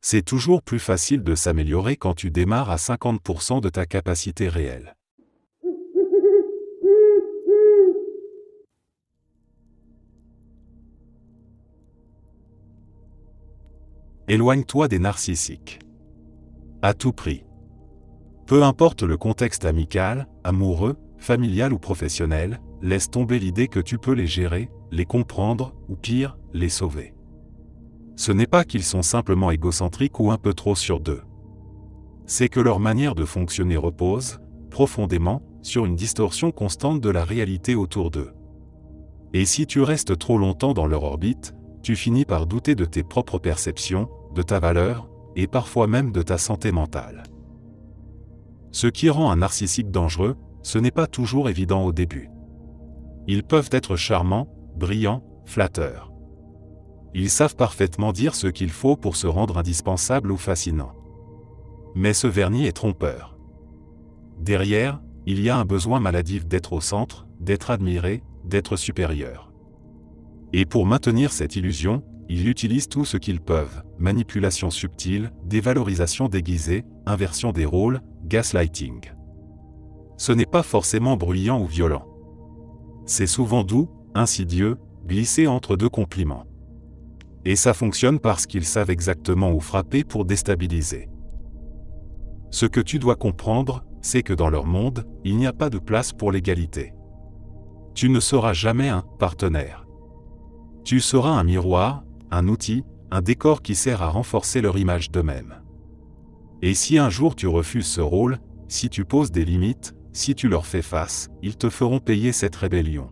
C'est toujours plus facile de s'améliorer quand tu démarres à 50% de ta capacité réelle. Éloigne-toi des narcissiques. À tout prix. Peu importe le contexte amical, amoureux, familial ou professionnel, laisse tomber l'idée que tu peux les gérer, les comprendre, ou pire, les sauver. Ce n'est pas qu'ils sont simplement égocentriques ou un peu trop sûrs d'eux. C'est que leur manière de fonctionner repose, profondément, sur une distorsion constante de la réalité autour d'eux. Et si tu restes trop longtemps dans leur orbite, tu finis par douter de tes propres perceptions, de ta valeur, et parfois même de ta santé mentale. Ce qui rend un narcissique dangereux, ce n'est pas toujours évident au début. Ils peuvent être charmants, brillants, flatteurs. Ils savent parfaitement dire ce qu'il faut pour se rendre indispensable ou fascinant. Mais ce vernis est trompeur. Derrière, il y a un besoin maladif d'être au centre, d'être admiré, d'être supérieur. Et pour maintenir cette illusion, ils utilisent tout ce qu'ils peuvent, manipulation subtile, dévalorisation déguisée, inversion des rôles, gaslighting. Ce n'est pas forcément bruyant ou violent. C'est souvent doux, insidieux, glissé entre deux compliments. Et ça fonctionne parce qu'ils savent exactement où frapper pour déstabiliser. Ce que tu dois comprendre, c'est que dans leur monde, il n'y a pas de place pour l'égalité. Tu ne seras jamais un partenaire. Tu seras un miroir, un outil, un décor qui sert à renforcer leur image d'eux-mêmes. Et si un jour tu refuses ce rôle, si tu poses des limites, si tu leur fais face, ils te feront payer cette rébellion.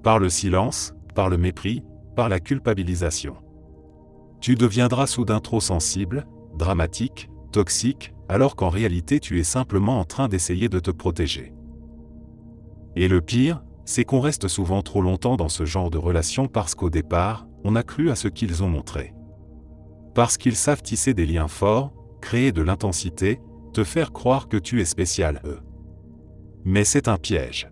Par le silence, par le mépris, par la culpabilisation. Tu deviendras soudain trop sensible, dramatique, toxique, alors qu'en réalité tu es simplement en train d'essayer de te protéger. Et le pire, c'est qu'on reste souvent trop longtemps dans ce genre de relation parce qu'au départ, on a cru à ce qu'ils ont montré. Parce qu'ils savent tisser des liens forts, créer de l'intensité, te faire croire que tu es spécial, eux. Mais c'est un piège.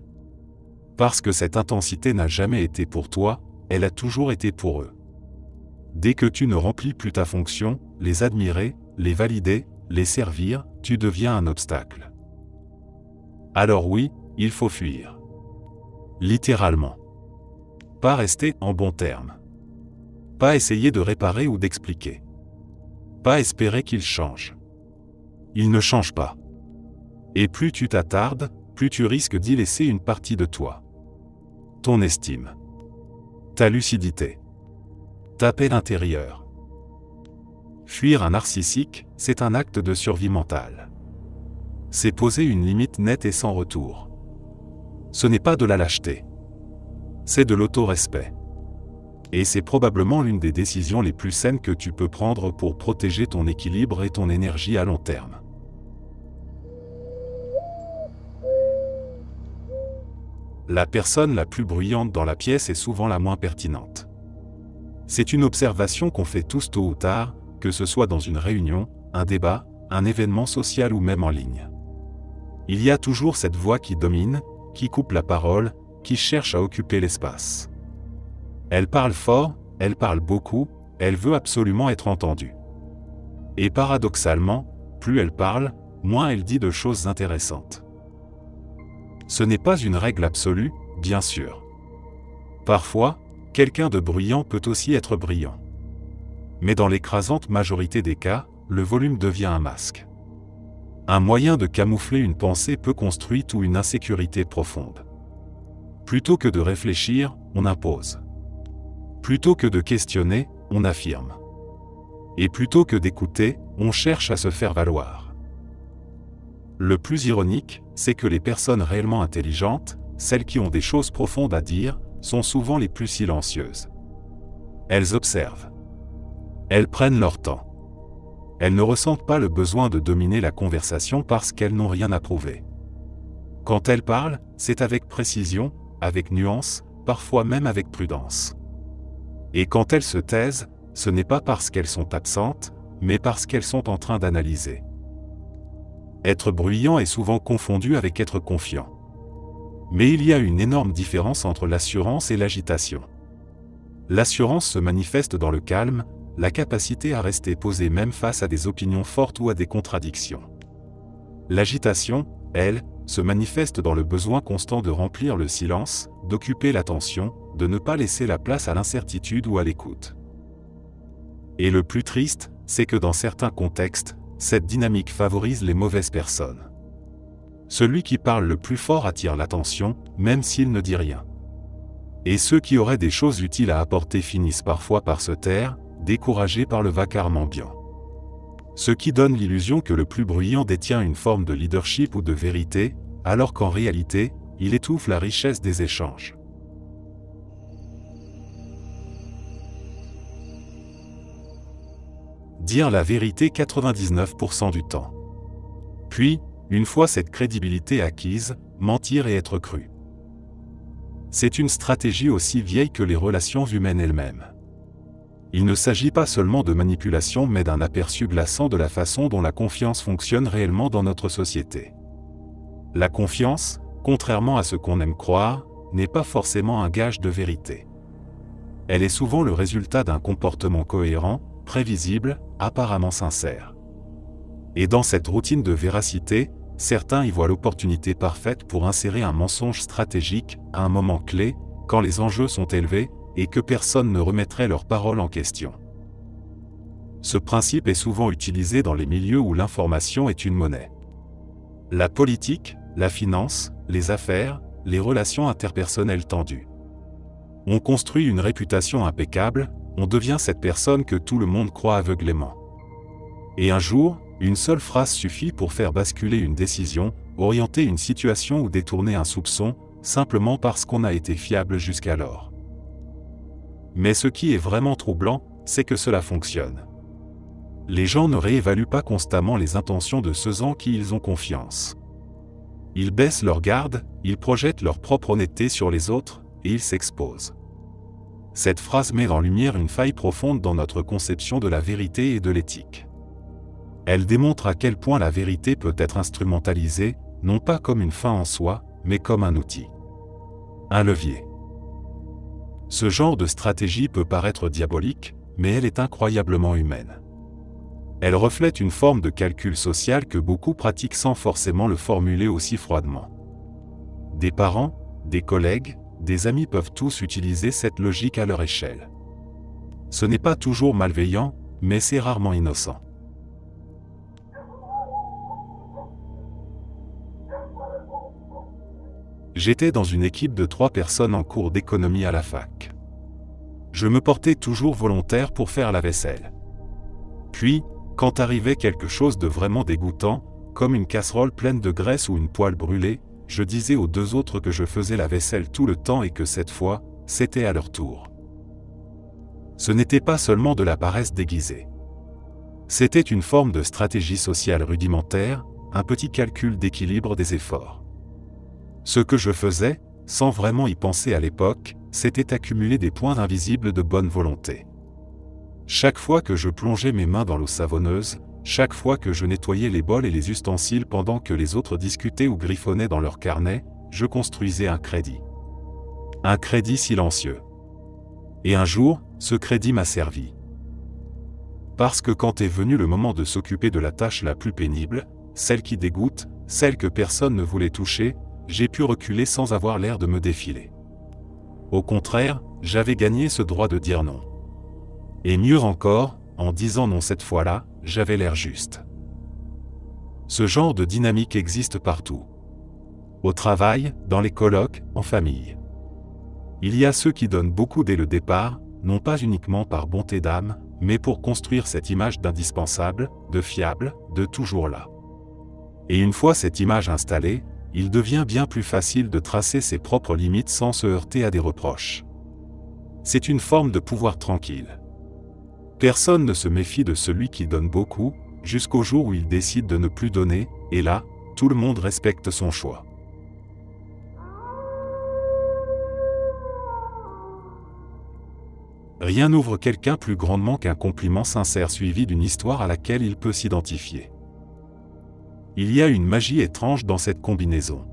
Parce que cette intensité n'a jamais été pour toi, elle a toujours été pour eux. Dès que tu ne remplis plus ta fonction, les admirer, les valider, les servir, tu deviens un obstacle. Alors oui, il faut fuir. Littéralement. Pas rester en bons termes. Pas essayer de réparer ou d'expliquer. Pas espérer qu'ils changent. Ils ne changent pas. Et plus tu t'attardes, plus tu risques d'y laisser une partie de toi. Ton estime. Ta lucidité. Ta paix intérieure. Fuir un narcissique, c'est un acte de survie mentale. C'est poser une limite nette et sans retour. Ce n'est pas de la lâcheté. C'est de l'auto-respect. Et c'est probablement l'une des décisions les plus saines que tu peux prendre pour protéger ton équilibre et ton énergie à long terme. La personne la plus bruyante dans la pièce est souvent la moins pertinente. C'est une observation qu'on fait tous tôt ou tard, que ce soit dans une réunion, un débat, un événement social ou même en ligne. Il y a toujours cette voix qui domine, qui coupe la parole, qui cherche à occuper l'espace. Elle parle fort, elle parle beaucoup, elle veut absolument être entendue. Et paradoxalement, plus elle parle, moins elle dit de choses intéressantes. Ce n'est pas une règle absolue, bien sûr. Parfois, quelqu'un de bruyant peut aussi être brillant. Mais dans l'écrasante majorité des cas, le volume devient un masque. Un moyen de camoufler une pensée peu construite ou une insécurité profonde. Plutôt que de réfléchir, on impose. Plutôt que de questionner, on affirme. Et plutôt que d'écouter, on cherche à se faire valoir. Le plus ironique, c'est que les personnes réellement intelligentes, celles qui ont des choses profondes à dire, sont souvent les plus silencieuses. Elles observent. Elles prennent leur temps. Elles ne ressentent pas le besoin de dominer la conversation parce qu'elles n'ont rien à prouver. Quand elles parlent, c'est avec précision, avec nuance, parfois même avec prudence. Et quand elles se taisent, ce n'est pas parce qu'elles sont absentes, mais parce qu'elles sont en train d'analyser. Être bruyant est souvent confondu avec être confiant. Mais il y a une énorme différence entre l'assurance et l'agitation. L'assurance se manifeste dans le calme, la capacité à rester posé même face à des opinions fortes ou à des contradictions. L'agitation, elle, se manifeste dans le besoin constant de remplir le silence, d'occuper l'attention, de ne pas laisser la place à l'incertitude ou à l'écoute. Et le plus triste, c'est que dans certains contextes, cette dynamique favorise les mauvaises personnes. Celui qui parle le plus fort attire l'attention, même s'il ne dit rien. Et ceux qui auraient des choses utiles à apporter finissent parfois par se taire, découragés par le vacarme ambiant. Ce qui donne l'illusion que le plus bruyant détient une forme de leadership ou de vérité, alors qu'en réalité, il étouffe la richesse des échanges. Dire la vérité 99% du temps. Puis, une fois cette crédibilité acquise, mentir et être cru. C'est une stratégie aussi vieille que les relations humaines elles-mêmes. Il ne s'agit pas seulement de manipulation mais d'un aperçu glaçant de la façon dont la confiance fonctionne réellement dans notre société. La confiance, contrairement à ce qu'on aime croire, n'est pas forcément un gage de vérité. Elle est souvent le résultat d'un comportement cohérent, prévisible, apparemment sincère. Et dans cette routine de véracité, certains y voient l'opportunité parfaite pour insérer un mensonge stratégique à un moment clé, quand les enjeux sont élevés, et que personne ne remettrait leurs paroles en question. Ce principe est souvent utilisé dans les milieux où l'information est une monnaie. La politique, la finance, les affaires, les relations interpersonnelles tendues. On construit une réputation impeccable, on devient cette personne que tout le monde croit aveuglément. Et un jour, une seule phrase suffit pour faire basculer une décision, orienter une situation ou détourner un soupçon, simplement parce qu'on a été fiable jusqu'alors. Mais ce qui est vraiment troublant, c'est que cela fonctionne. Les gens ne réévaluent pas constamment les intentions de ceux en qui ils ont confiance. Ils baissent leur garde, ils projettent leur propre honnêteté sur les autres, et ils s'exposent. Cette phrase met en lumière une faille profonde dans notre conception de la vérité et de l'éthique. Elle démontre à quel point la vérité peut être instrumentalisée, non pas comme une fin en soi, mais comme un outil. Un levier. Ce genre de stratégie peut paraître diabolique, mais elle est incroyablement humaine. Elle reflète une forme de calcul social que beaucoup pratiquent sans forcément le formuler aussi froidement. Des parents, des collègues, des amis peuvent tous utiliser cette logique à leur échelle. Ce n'est pas toujours malveillant, mais c'est rarement innocent. J'étais dans une équipe de 3 personnes en cours d'économie à la fac. Je me portais toujours volontaire pour faire la vaisselle. Puis, quand arrivait quelque chose de vraiment dégoûtant, comme une casserole pleine de graisse ou une poêle brûlée, je disais aux 2 autres que je faisais la vaisselle tout le temps et que cette fois, c'était à leur tour. Ce n'était pas seulement de la paresse déguisée. C'était une forme de stratégie sociale rudimentaire, un petit calcul d'équilibre des efforts. Ce que je faisais, sans vraiment y penser à l'époque, c'était accumuler des points invisibles de bonne volonté. Chaque fois que je plongeais mes mains dans l'eau savonneuse, chaque fois que je nettoyais les bols et les ustensiles pendant que les autres discutaient ou griffonnaient dans leur carnet, je construisais un crédit. Un crédit silencieux. Et un jour, ce crédit m'a servi. Parce que quand est venu le moment de s'occuper de la tâche la plus pénible, celle qui dégoûte, celle que personne ne voulait toucher, j'ai pu reculer sans avoir l'air de me défiler. Au contraire, j'avais gagné ce droit de dire non. Et mieux encore, en disant non cette fois-là, j'avais l'air juste. Ce genre de dynamique existe partout. Au travail, dans les colloques, en famille. Il y a ceux qui donnent beaucoup dès le départ, non pas uniquement par bonté d'âme, mais pour construire cette image d'indispensable, de fiable, de toujours là. Et une fois cette image installée, il devient bien plus facile de tracer ses propres limites sans se heurter à des reproches. C'est une forme de pouvoir tranquille. Personne ne se méfie de celui qui donne beaucoup, jusqu'au jour où il décide de ne plus donner, et là, tout le monde respecte son choix. Rien n'ouvre quelqu'un plus grandement qu'un compliment sincère suivi d'une histoire à laquelle il peut s'identifier. Il y a une magie étrange dans cette combinaison.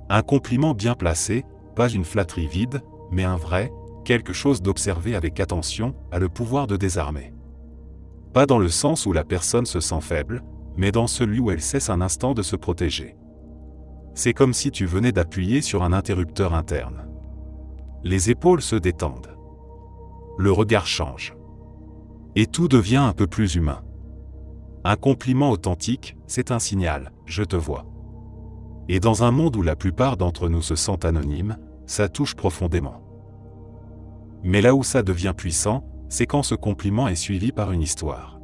Un compliment bien placé, pas une flatterie vide, mais un vrai, quelque chose d'observé avec attention, a le pouvoir de désarmer. Pas dans le sens où la personne se sent faible, mais dans celui où elle cesse un instant de se protéger. C'est comme si tu venais d'appuyer sur un interrupteur interne. Les épaules se détendent. Le regard change. Et tout devient un peu plus humain. Un compliment authentique, c'est un signal, je te vois. Et dans un monde où la plupart d'entre nous se sentent anonymes, ça touche profondément. Mais là où ça devient puissant, c'est quand ce compliment est suivi par une histoire.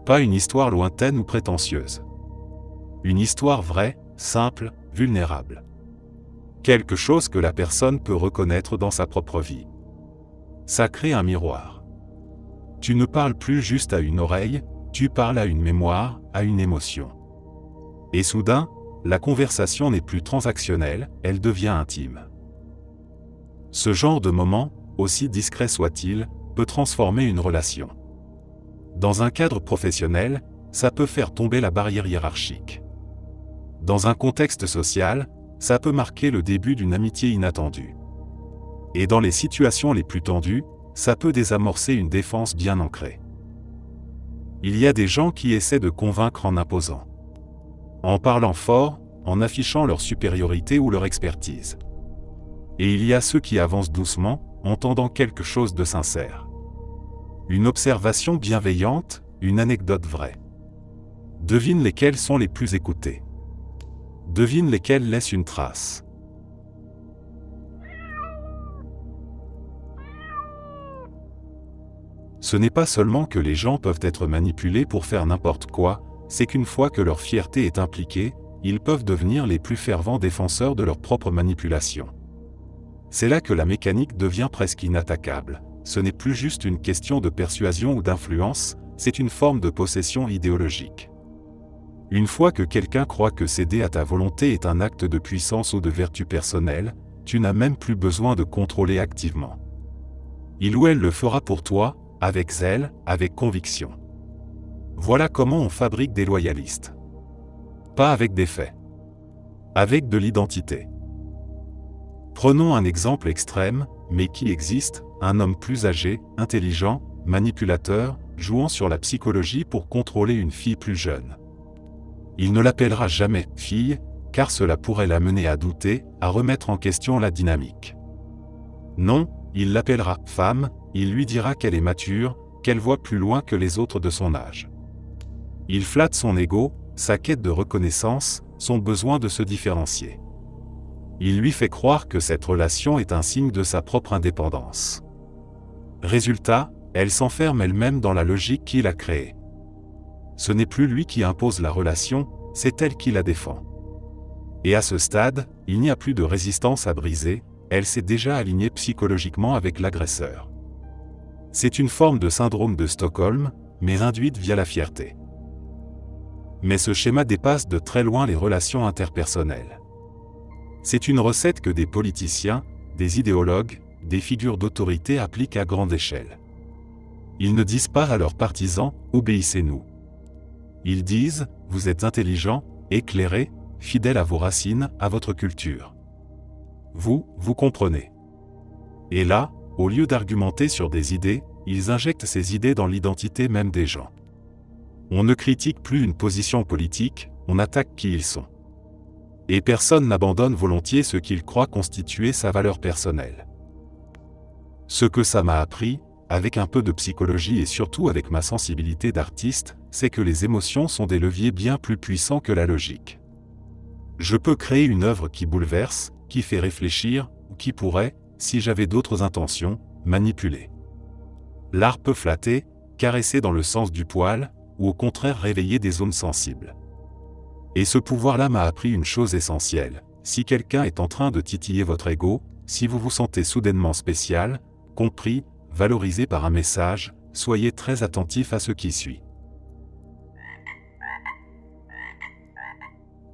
Pas une histoire lointaine ou prétentieuse. Une histoire vraie, simple, vulnérable. Quelque chose que la personne peut reconnaître dans sa propre vie. Ça crée un miroir. Tu ne parles plus juste à une oreille, tu parles à une mémoire, à une émotion. Et soudain, la conversation n'est plus transactionnelle, elle devient intime. Ce genre de moment, aussi discret soit-il, peut transformer une relation. Dans un cadre professionnel, ça peut faire tomber la barrière hiérarchique. Dans un contexte social, ça peut marquer le début d'une amitié inattendue. Et dans les situations les plus tendues, ça peut désamorcer une défense bien ancrée. Il y a des gens qui essaient de convaincre en imposant. En parlant fort, en affichant leur supériorité ou leur expertise. Et il y a ceux qui avancent doucement, en tendant quelque chose de sincère. Une observation bienveillante, une anecdote vraie. Devine lesquels sont les plus écoutés. Devine lesquels laissent une trace. Ce n'est pas seulement que les gens peuvent être manipulés pour faire n'importe quoi, c'est qu'une fois que leur fierté est impliquée, ils peuvent devenir les plus fervents défenseurs de leur propre manipulation. C'est là que la mécanique devient presque inattaquable. Ce n'est plus juste une question de persuasion ou d'influence, c'est une forme de possession idéologique. Une fois que quelqu'un croit que céder à ta volonté est un acte de puissance ou de vertu personnelle, tu n'as même plus besoin de contrôler activement. Il ou elle le fera pour toi, avec zèle, avec conviction. Voilà comment on fabrique des loyalistes. Pas avec des faits. Avec de l'identité. Prenons un exemple extrême, mais qui existe, un homme plus âgé, intelligent, manipulateur, jouant sur la psychologie pour contrôler une fille plus jeune. Il ne l'appellera jamais « fille », car cela pourrait la mener à douter, à remettre en question la dynamique. Non, il l'appellera « femme », il lui dira qu'elle est mature, qu'elle voit plus loin que les autres de son âge. Il flatte son ego, sa quête de reconnaissance, son besoin de se différencier. Il lui fait croire que cette relation est un signe de sa propre indépendance. Résultat, elle s'enferme elle-même dans la logique qu'il a créée. Ce n'est plus lui qui impose la relation, c'est elle qui la défend. Et à ce stade, il n'y a plus de résistance à briser, elle s'est déjà alignée psychologiquement avec l'agresseur. C'est une forme de syndrome de Stockholm, mais induite via la fierté. Mais ce schéma dépasse de très loin les relations interpersonnelles. C'est une recette que des politiciens, des idéologues, des figures d'autorité appliquent à grande échelle. Ils ne disent pas à leurs partisans « obéissez-nous ». Ils disent « vous êtes intelligents, éclairés, fidèles à vos racines, à votre culture. Vous comprenez ». Et là, au lieu d'argumenter sur des idées, ils injectent ces idées dans l'identité même des gens. On ne critique plus une position politique, on attaque qui ils sont. Et personne n'abandonne volontiers ce qu'il croit constituer sa valeur personnelle. Ce que ça m'a appris, avec un peu de psychologie et surtout avec ma sensibilité d'artiste, c'est que les émotions sont des leviers bien plus puissants que la logique. Je peux créer une œuvre qui bouleverse, qui fait réfléchir, ou qui pourrait, si j'avais d'autres intentions, manipuler. L'art peut flatter, caresser dans le sens du poil, ou au contraire réveiller des zones sensibles. Et ce pouvoir-là m'a appris une chose essentielle. Si quelqu'un est en train de titiller votre ego, si vous vous sentez soudainement spécial, compris, valorisé par un message, soyez très attentif à ce qui suit.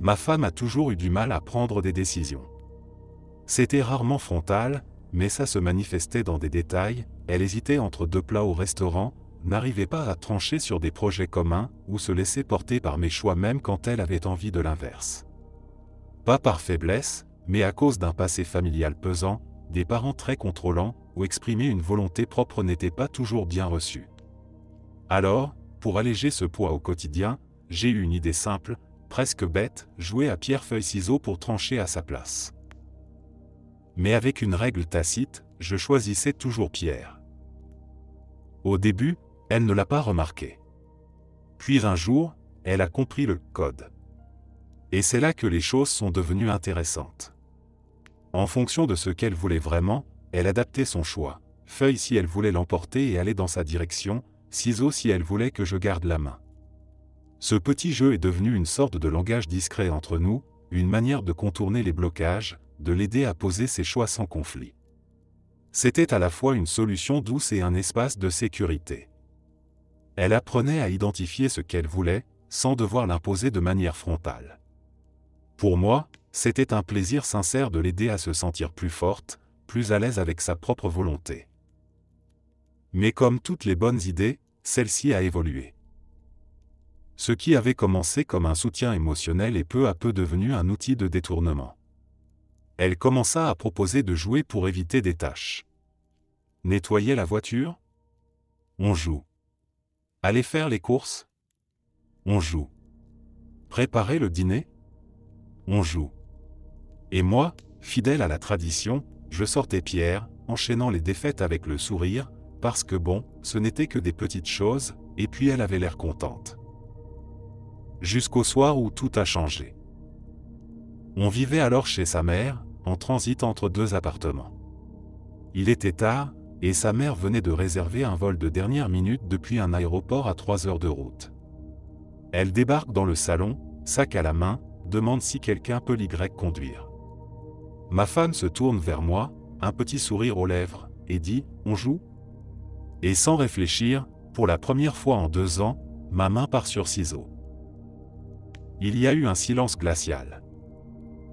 Ma femme a toujours eu du mal à prendre des décisions. C'était rarement frontal, mais ça se manifestait dans des détails, elle hésitait entre deux plats au restaurant, n'arrivait pas à trancher sur des projets communs, ou se laisser porter par mes choix même quand elle avait envie de l'inverse. Pas par faiblesse, mais à cause d'un passé familial pesant, des parents très contrôlants, où exprimer une volonté propre n'était pas toujours bien reçu. Alors, pour alléger ce poids au quotidien, j'ai eu une idée simple, presque bête, jouer à pierre-feuille-ciseaux pour trancher à sa place. Mais avec une règle tacite, je choisissais toujours Pierre. Au début, elle ne l'a pas remarqué. Puis un jour, elle a compris le code. Et c'est là que les choses sont devenues intéressantes. En fonction de ce qu'elle voulait vraiment, elle adaptait son choix. Feuille si elle voulait l'emporter et aller dans sa direction, ciseaux si elle voulait que je garde la main. Ce petit jeu est devenu une sorte de langage discret entre nous, une manière de contourner les blocages, de l'aider à poser ses choix sans conflit. C'était à la fois une solution douce et un espace de sécurité. Elle apprenait à identifier ce qu'elle voulait, sans devoir l'imposer de manière frontale. Pour moi, c'était un plaisir sincère de l'aider à se sentir plus forte, plus à l'aise avec sa propre volonté. Mais comme toutes les bonnes idées, celle-ci a évolué. Ce qui avait commencé comme un soutien émotionnel est peu à peu devenu un outil de détournement. Elle commença à proposer de jouer pour éviter des tâches. Nettoyer la voiture? On joue. Aller faire les courses? On joue. Préparer le dîner? On joue. Et moi, fidèle à la tradition, je sortais Pierre, enchaînant les défaites avec le sourire, parce que bon, ce n'était que des petites choses, et puis elle avait l'air contente. Jusqu'au soir où tout a changé. On vivait alors chez sa mère, en transit entre deux appartements. Il était tard, et sa mère venait de réserver un vol de dernière minute depuis un aéroport à 3 heures de route. Elle débarque dans le salon, sac à la main, demande si quelqu'un peut l'y conduire. Ma femme se tourne vers moi, un petit sourire aux lèvres, et dit « On joue ?» Et sans réfléchir, pour la première fois en 2 ans, ma main part sur ciseaux. Il y a eu un silence glacial.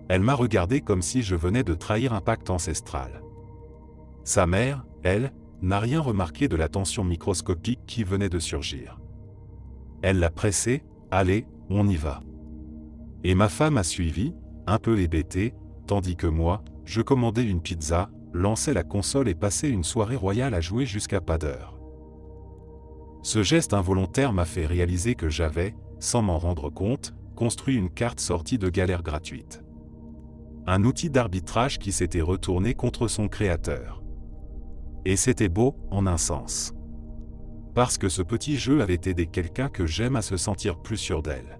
Elle m'a regardé comme si je venais de trahir un pacte ancestral. Sa mère, elle, n'a rien remarqué de la tension microscopique qui venait de surgir. Elle l'a pressé, « Allez, on y va !» Et ma femme a suivi, un peu hébétée, tandis que moi, je commandais une pizza, lançais la console et passais une soirée royale à jouer jusqu'à pas d'heure. Ce geste involontaire m'a fait réaliser que j'avais, sans m'en rendre compte, construit une carte sortie de galère gratuite. Un outil d'arbitrage qui s'était retourné contre son créateur. Et c'était beau, en un sens. Parce que ce petit jeu avait aidé quelqu'un que j'aime à se sentir plus sûr d'elle.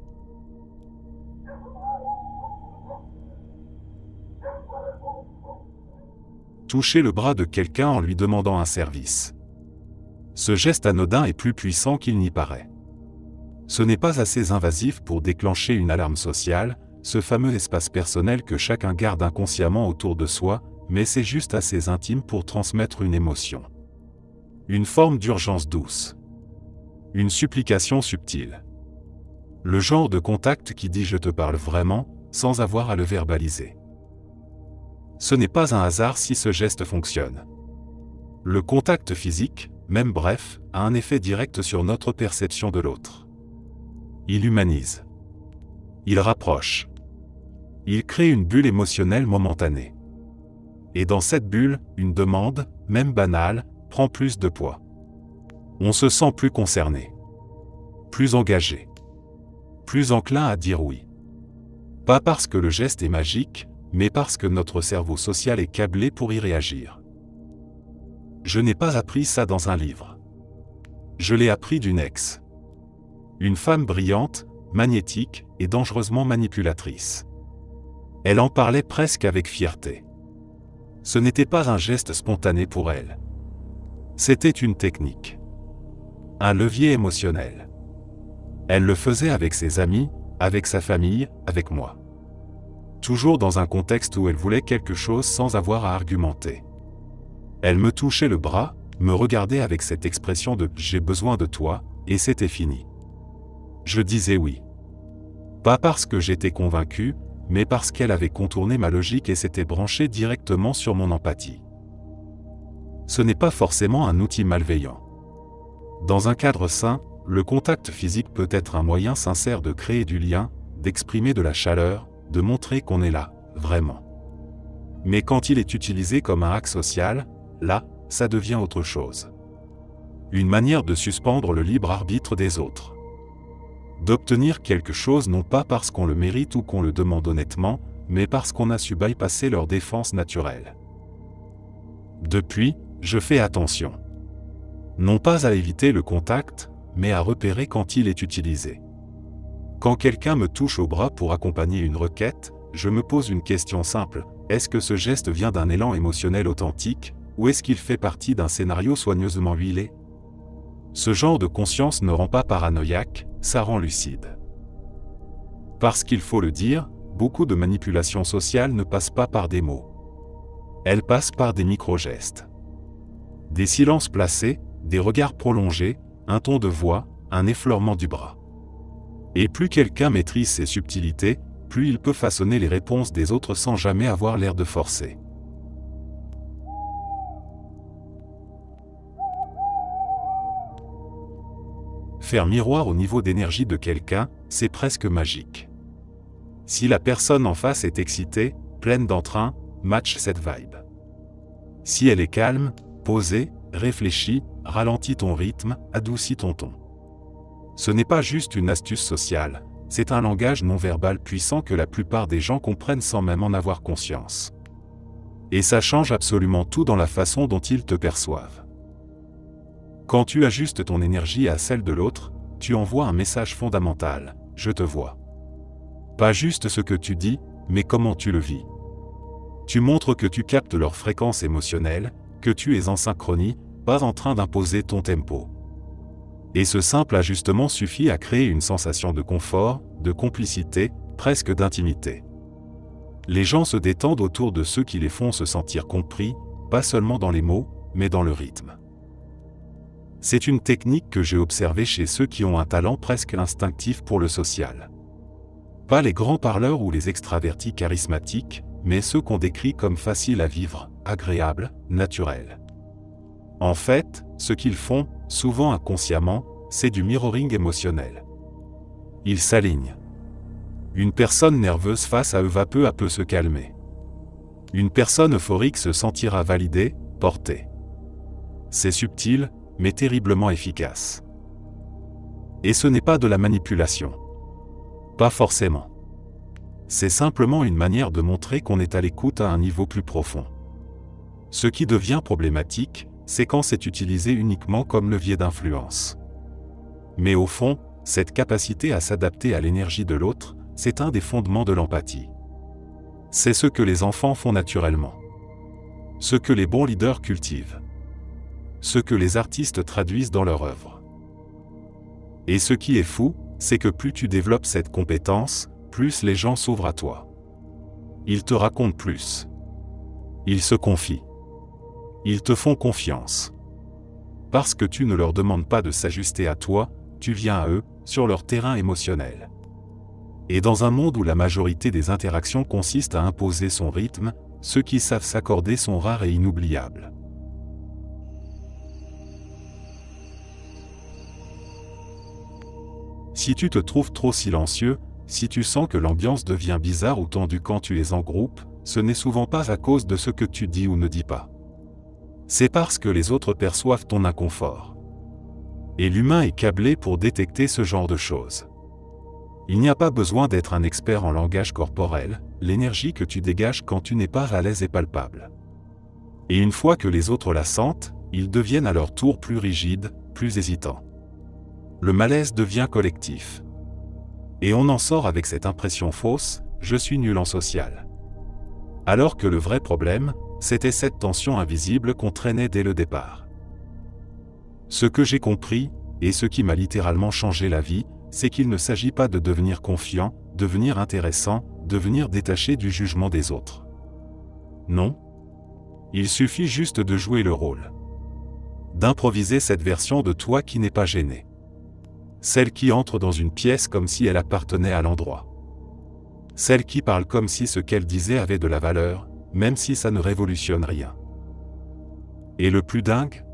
Toucher le bras de quelqu'un en lui demandant un service. Ce geste anodin est plus puissant qu'il n'y paraît. Ce n'est pas assez invasif pour déclencher une alarme sociale, ce fameux espace personnel que chacun garde inconsciemment autour de soi, mais c'est juste assez intime pour transmettre une émotion. Une forme d'urgence douce. Une supplication subtile. Le genre de contact qui dit « je te parle vraiment » sans avoir à le verbaliser. Ce n'est pas un hasard si ce geste fonctionne. Le contact physique, même bref, a un effet direct sur notre perception de l'autre. Il humanise. Il rapproche. Il crée une bulle émotionnelle momentanée. Et dans cette bulle, une demande, même banale, prend plus de poids. On se sent plus concerné. Plus engagé. Plus enclin à dire oui. Pas parce que le geste est magique, mais parce que notre cerveau social est câblé pour y réagir. Je n'ai pas appris ça dans un livre. Je l'ai appris d'une ex. Une femme brillante, magnétique et dangereusement manipulatrice. Elle en parlait presque avec fierté. Ce n'était pas un geste spontané pour elle. C'était une technique. Un levier émotionnel. Elle le faisait avec ses amis, avec sa famille, avec moi. Toujours dans un contexte où elle voulait quelque chose sans avoir à argumenter. Elle me touchait le bras, me regardait avec cette expression de « j'ai besoin de toi » et c'était fini. Je disais oui. Pas parce que j'étais convaincu, mais parce qu'elle avait contourné ma logique et s'était branchée directement sur mon empathie. Ce n'est pas forcément un outil malveillant. Dans un cadre sain, le contact physique peut être un moyen sincère de créer du lien, d'exprimer de la chaleur, de montrer qu'on est là, vraiment. Mais quand il est utilisé comme un hack social, là, ça devient autre chose. Une manière de suspendre le libre arbitre des autres. D'obtenir quelque chose non pas parce qu'on le mérite ou qu'on le demande honnêtement, mais parce qu'on a su bypasser leur défense naturelle. Depuis, je fais attention. Non pas à éviter le contact, mais à repérer quand il est utilisé. Quand quelqu'un me touche au bras pour accompagner une requête, je me pose une question simple: est-ce que ce geste vient d'un élan émotionnel authentique, ou est-ce qu'il fait partie d'un scénario soigneusement huilé? Ce genre de conscience ne rend pas paranoïaque, ça rend lucide. Parce qu'il faut le dire, beaucoup de manipulations sociales ne passent pas par des mots. Elles passent par des micro-gestes. Des silences placés, des regards prolongés, un ton de voix, un effleurement du bras. Et plus quelqu'un maîtrise ces subtilités, plus il peut façonner les réponses des autres sans jamais avoir l'air de forcer. Faire miroir au niveau d'énergie de quelqu'un, c'est presque magique. Si la personne en face est excitée, pleine d'entrain, match cette vibe. Si elle est calme, posée, réfléchie, ralentit ton rythme, adoucit ton ton. Ce n'est pas juste une astuce sociale, c'est un langage non-verbal puissant que la plupart des gens comprennent sans même en avoir conscience. Et ça change absolument tout dans la façon dont ils te perçoivent. Quand tu ajustes ton énergie à celle de l'autre, tu envoies un message fondamental: je te vois. Pas juste ce que tu dis, mais comment tu le vis. Tu montres que tu captes leur fréquence émotionnelle, que tu es en synchronie, pas en train d'imposer ton tempo. Et ce simple ajustement suffit à créer une sensation de confort, de complicité, presque d'intimité. Les gens se détendent autour de ceux qui les font se sentir compris, pas seulement dans les mots, mais dans le rythme. C'est une technique que j'ai observée chez ceux qui ont un talent presque instinctif pour le social. Pas les grands parleurs ou les extravertis charismatiques, mais ceux qu'on décrit comme faciles à vivre, agréables, naturels. En fait, ce qu'ils font, souvent inconsciemment, c'est du mirroring émotionnel. Ils s'alignent. Une personne nerveuse face à eux va peu à peu se calmer. Une personne euphorique se sentira validée, portée. C'est subtil, mais terriblement efficace. Et ce n'est pas de la manipulation. Pas forcément. C'est simplement une manière de montrer qu'on est à l'écoute à un niveau plus profond. Ce qui devient problématique, c'est quand c'est utilisé uniquement comme levier d'influence. Mais au fond, cette capacité à s'adapter à l'énergie de l'autre, c'est un des fondements de l'empathie. C'est ce que les enfants font naturellement. Ce que les bons leaders cultivent. Ce que les artistes traduisent dans leur œuvre. Et ce qui est fou, c'est que plus tu développes cette compétence, plus les gens s'ouvrent à toi. Ils te racontent plus. Ils se confient. Ils te font confiance. Parce que tu ne leur demandes pas de s'ajuster à toi, tu viens à eux, sur leur terrain émotionnel. Et dans un monde où la majorité des interactions consistent à imposer son rythme, ceux qui savent s'accorder sont rares et inoubliables. Si tu te trouves trop silencieux, si tu sens que l'ambiance devient bizarre ou tendue quand tu es en groupe, ce n'est souvent pas à cause de ce que tu dis ou ne dis pas. C'est parce que les autres perçoivent ton inconfort. Et l'humain est câblé pour détecter ce genre de choses. Il n'y a pas besoin d'être un expert en langage corporel, l'énergie que tu dégages quand tu n'es pas à l'aise est palpable. Et une fois que les autres la sentent, ils deviennent à leur tour plus rigides, plus hésitants. Le malaise devient collectif. Et on en sort avec cette impression fausse, je suis nul en social. Alors que le vrai problème, c'était cette tension invisible qu'on traînait dès le départ. Ce que j'ai compris, et ce qui m'a littéralement changé la vie, c'est qu'il ne s'agit pas de devenir confiant, devenir intéressant, devenir détaché du jugement des autres. Non. Il suffit juste de jouer le rôle. D'improviser cette version de toi qui n'est pas gênée. Celle qui entre dans une pièce comme si elle appartenait à l'endroit. Celle qui parle comme si ce qu'elle disait avait de la valeur, même si ça ne révolutionne rien. Et le plus dingue?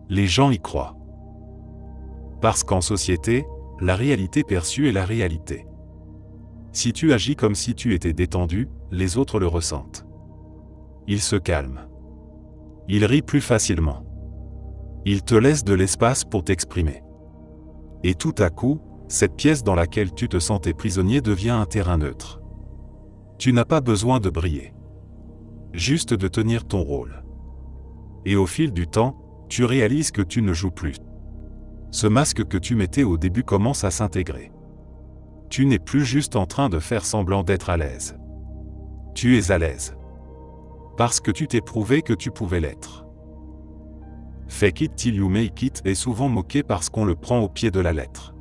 Les gens y croient. Parce qu'en société, la réalité perçue est la réalité. Si tu agis comme si tu étais détendu, les autres le ressentent. Ils se calment. Ils rient plus facilement. Ils te laissent de l'espace pour t'exprimer. Et tout à coup, cette pièce dans laquelle tu te sentais prisonnier devient un terrain neutre. Tu n'as pas besoin de briller. Juste de tenir ton rôle. Et au fil du temps, tu réalises que tu ne joues plus. Ce masque que tu mettais au début commence à s'intégrer. Tu n'es plus juste en train de faire semblant d'être à l'aise. Tu es à l'aise. Parce que tu t'es prouvé que tu pouvais l'être. Fake it till you make it est souvent moqué parce qu'on le prend au pied de la lettre.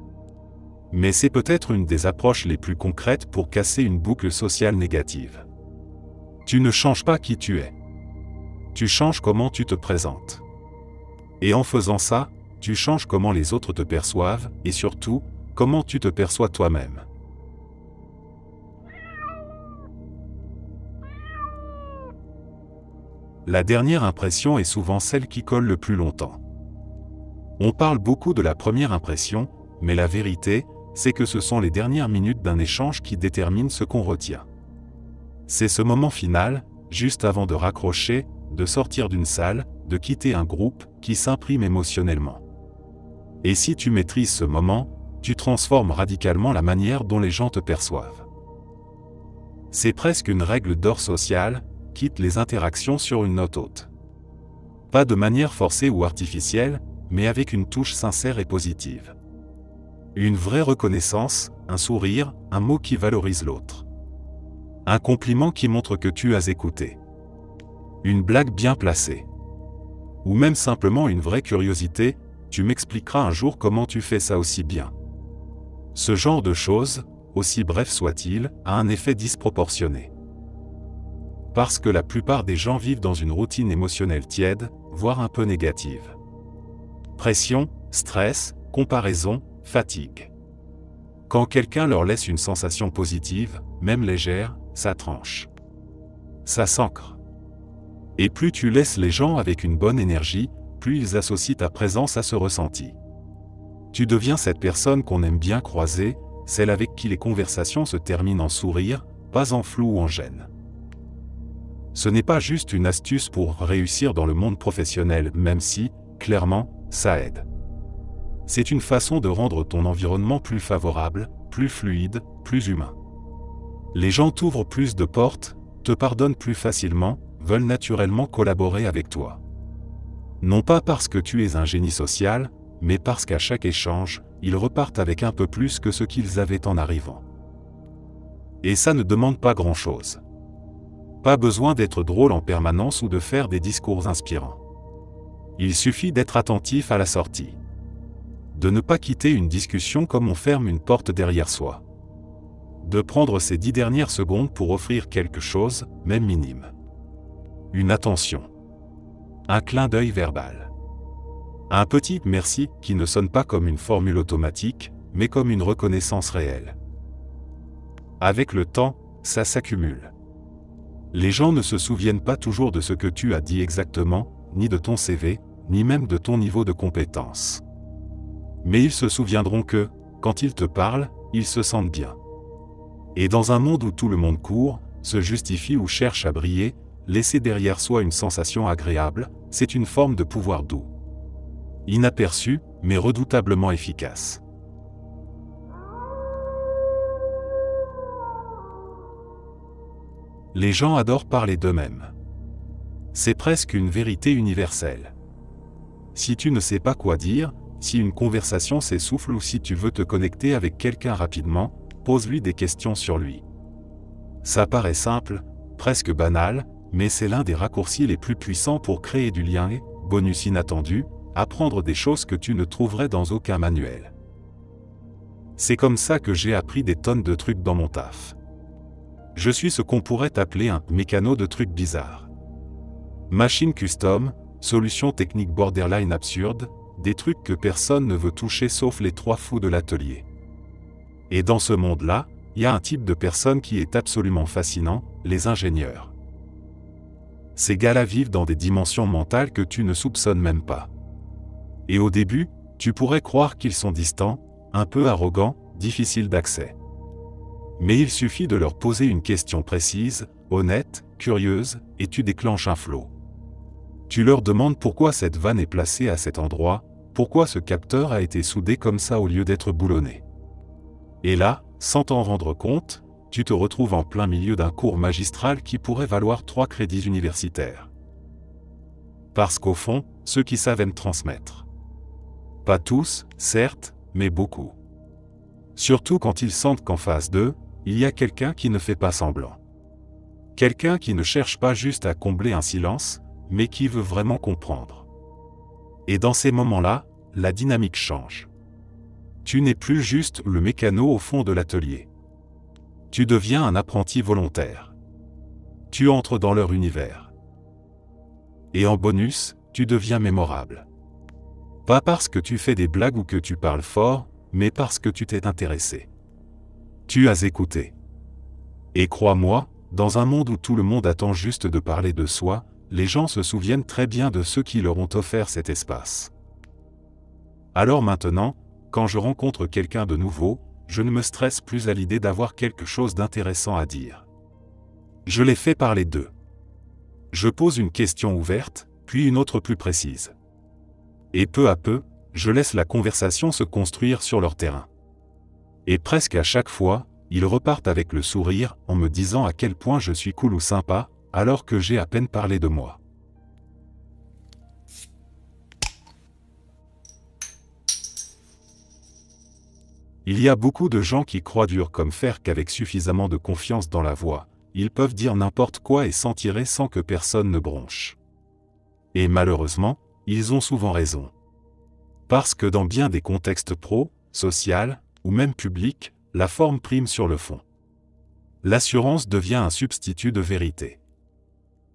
Mais c'est peut-être une des approches les plus concrètes pour casser une boucle sociale négative. Tu ne changes pas qui tu es. Tu changes comment tu te présentes. Et en faisant ça, tu changes comment les autres te perçoivent, et surtout, comment tu te perçois toi-même. La dernière impression est souvent celle qui colle le plus longtemps. On parle beaucoup de la première impression, mais la vérité, c'est que ce sont les dernières minutes d'un échange qui déterminent ce qu'on retient. C'est ce moment final, juste avant de raccrocher, de sortir d'une salle, de quitter un groupe, qui s'imprime émotionnellement. Et si tu maîtrises ce moment, tu transformes radicalement la manière dont les gens te perçoivent. C'est presque une règle d'or sociale, quitte les interactions sur une note haute. Pas de manière forcée ou artificielle, mais avec une touche sincère et positive. Une vraie reconnaissance, un sourire, un mot qui valorise l'autre. Un compliment qui montre que tu as écouté. Une blague bien placée. Ou même simplement une vraie curiosité, tu m'expliqueras un jour comment tu fais ça aussi bien. Ce genre de choses, aussi bref soit-il, a un effet disproportionné. Parce que la plupart des gens vivent dans une routine émotionnelle tiède, voire un peu négative. Pression, stress, comparaison, fatigue. Quand quelqu'un leur laisse une sensation positive, même légère, ça tranche. Ça s'ancre. Et plus tu laisses les gens avec une bonne énergie, plus ils associent ta présence à ce ressenti. Tu deviens cette personne qu'on aime bien croiser, celle avec qui les conversations se terminent en sourire, pas en flou ou en gêne. Ce n'est pas juste une astuce pour réussir dans le monde professionnel, même si, clairement, ça aide. C'est une façon de rendre ton environnement plus favorable, plus fluide, plus humain. Les gens t'ouvrent plus de portes, te pardonnent plus facilement, veulent naturellement collaborer avec toi. Non pas parce que tu es un génie social, mais parce qu'à chaque échange, ils repartent avec un peu plus que ce qu'ils avaient en arrivant. Et ça ne demande pas grand-chose. Pas besoin d'être drôle en permanence ou de faire des discours inspirants. Il suffit d'être attentif à la sortie. De ne pas quitter une discussion comme on ferme une porte derrière soi. De prendre ces 10 dernières secondes pour offrir quelque chose, même minime. Une attention. Un clin d'œil verbal. Un petit merci qui ne sonne pas comme une formule automatique, mais comme une reconnaissance réelle. Avec le temps, ça s'accumule. Les gens ne se souviennent pas toujours de ce que tu as dit exactement, ni de ton CV, ni même de ton niveau de compétence. Mais ils se souviendront que, quand ils te parlent, ils se sentent bien. Et dans un monde où tout le monde court, se justifie ou cherche à briller, laisser derrière soi une sensation agréable, c'est une forme de pouvoir doux. Inaperçu, mais redoutablement efficace. Les gens adorent parler d'eux-mêmes. C'est presque une vérité universelle. Si tu ne sais pas quoi dire, si une conversation s'essouffle ou si tu veux te connecter avec quelqu'un rapidement, pose-lui des questions sur lui. Ça paraît simple, presque banal, mais c'est l'un des raccourcis les plus puissants pour créer du lien et, bonus inattendu, apprendre des choses que tu ne trouverais dans aucun manuel. C'est comme ça que j'ai appris des tonnes de trucs dans mon taf. Je suis ce qu'on pourrait appeler un mécano de trucs bizarres. Machine custom, solution technique borderline absurde, des trucs que personne ne veut toucher sauf les 3 fous de l'atelier. Et dans ce monde-là, il y a un type de personne qui est absolument fascinant, les ingénieurs. Ces gars-là vivent dans des dimensions mentales que tu ne soupçonnes même pas. Et au début, tu pourrais croire qu'ils sont distants, un peu arrogants, difficiles d'accès. Mais il suffit de leur poser une question précise, honnête, curieuse, et tu déclenches un flow. Tu leur demandes pourquoi cette vanne est placée à cet endroit, pourquoi ce capteur a été soudé comme ça au lieu d'être boulonné. Et là, sans t'en rendre compte, tu te retrouves en plein milieu d'un cours magistral qui pourrait valoir 3 crédits universitaires. Parce qu'au fond, ceux qui savent aiment transmettre. Pas tous, certes, mais beaucoup. Surtout quand ils sentent qu'en face d'eux, il y a quelqu'un qui ne fait pas semblant. Quelqu'un qui ne cherche pas juste à combler un silence, mais qui veut vraiment comprendre. Et dans ces moments-là, la dynamique change. Tu n'es plus juste le mécano au fond de l'atelier. Tu deviens un apprenti volontaire. Tu entres dans leur univers. Et en bonus, tu deviens mémorable. Pas parce que tu fais des blagues ou que tu parles fort, mais parce que tu t'es intéressé. Tu as écouté. Et crois-moi, dans un monde où tout le monde attend juste de parler de soi, les gens se souviennent très bien de ceux qui leur ont offert cet espace. Alors maintenant, quand je rencontre quelqu'un de nouveau, je ne me stresse plus à l'idée d'avoir quelque chose d'intéressant à dire. Je les fais parler d'eux. Je pose une question ouverte, puis une autre plus précise. Et peu à peu, je laisse la conversation se construire sur leur terrain. Et presque à chaque fois, ils repartent avec le sourire en me disant à quel point je suis cool ou sympa, alors que j'ai à peine parlé de moi. Il y a beaucoup de gens qui croient dur comme fer qu'avec suffisamment de confiance dans la voix, ils peuvent dire n'importe quoi et s'en tirer sans que personne ne bronche. Et malheureusement, ils ont souvent raison. Parce que dans bien des contextes pro, social, ou même publics, la forme prime sur le fond. L'assurance devient un substitut de vérité.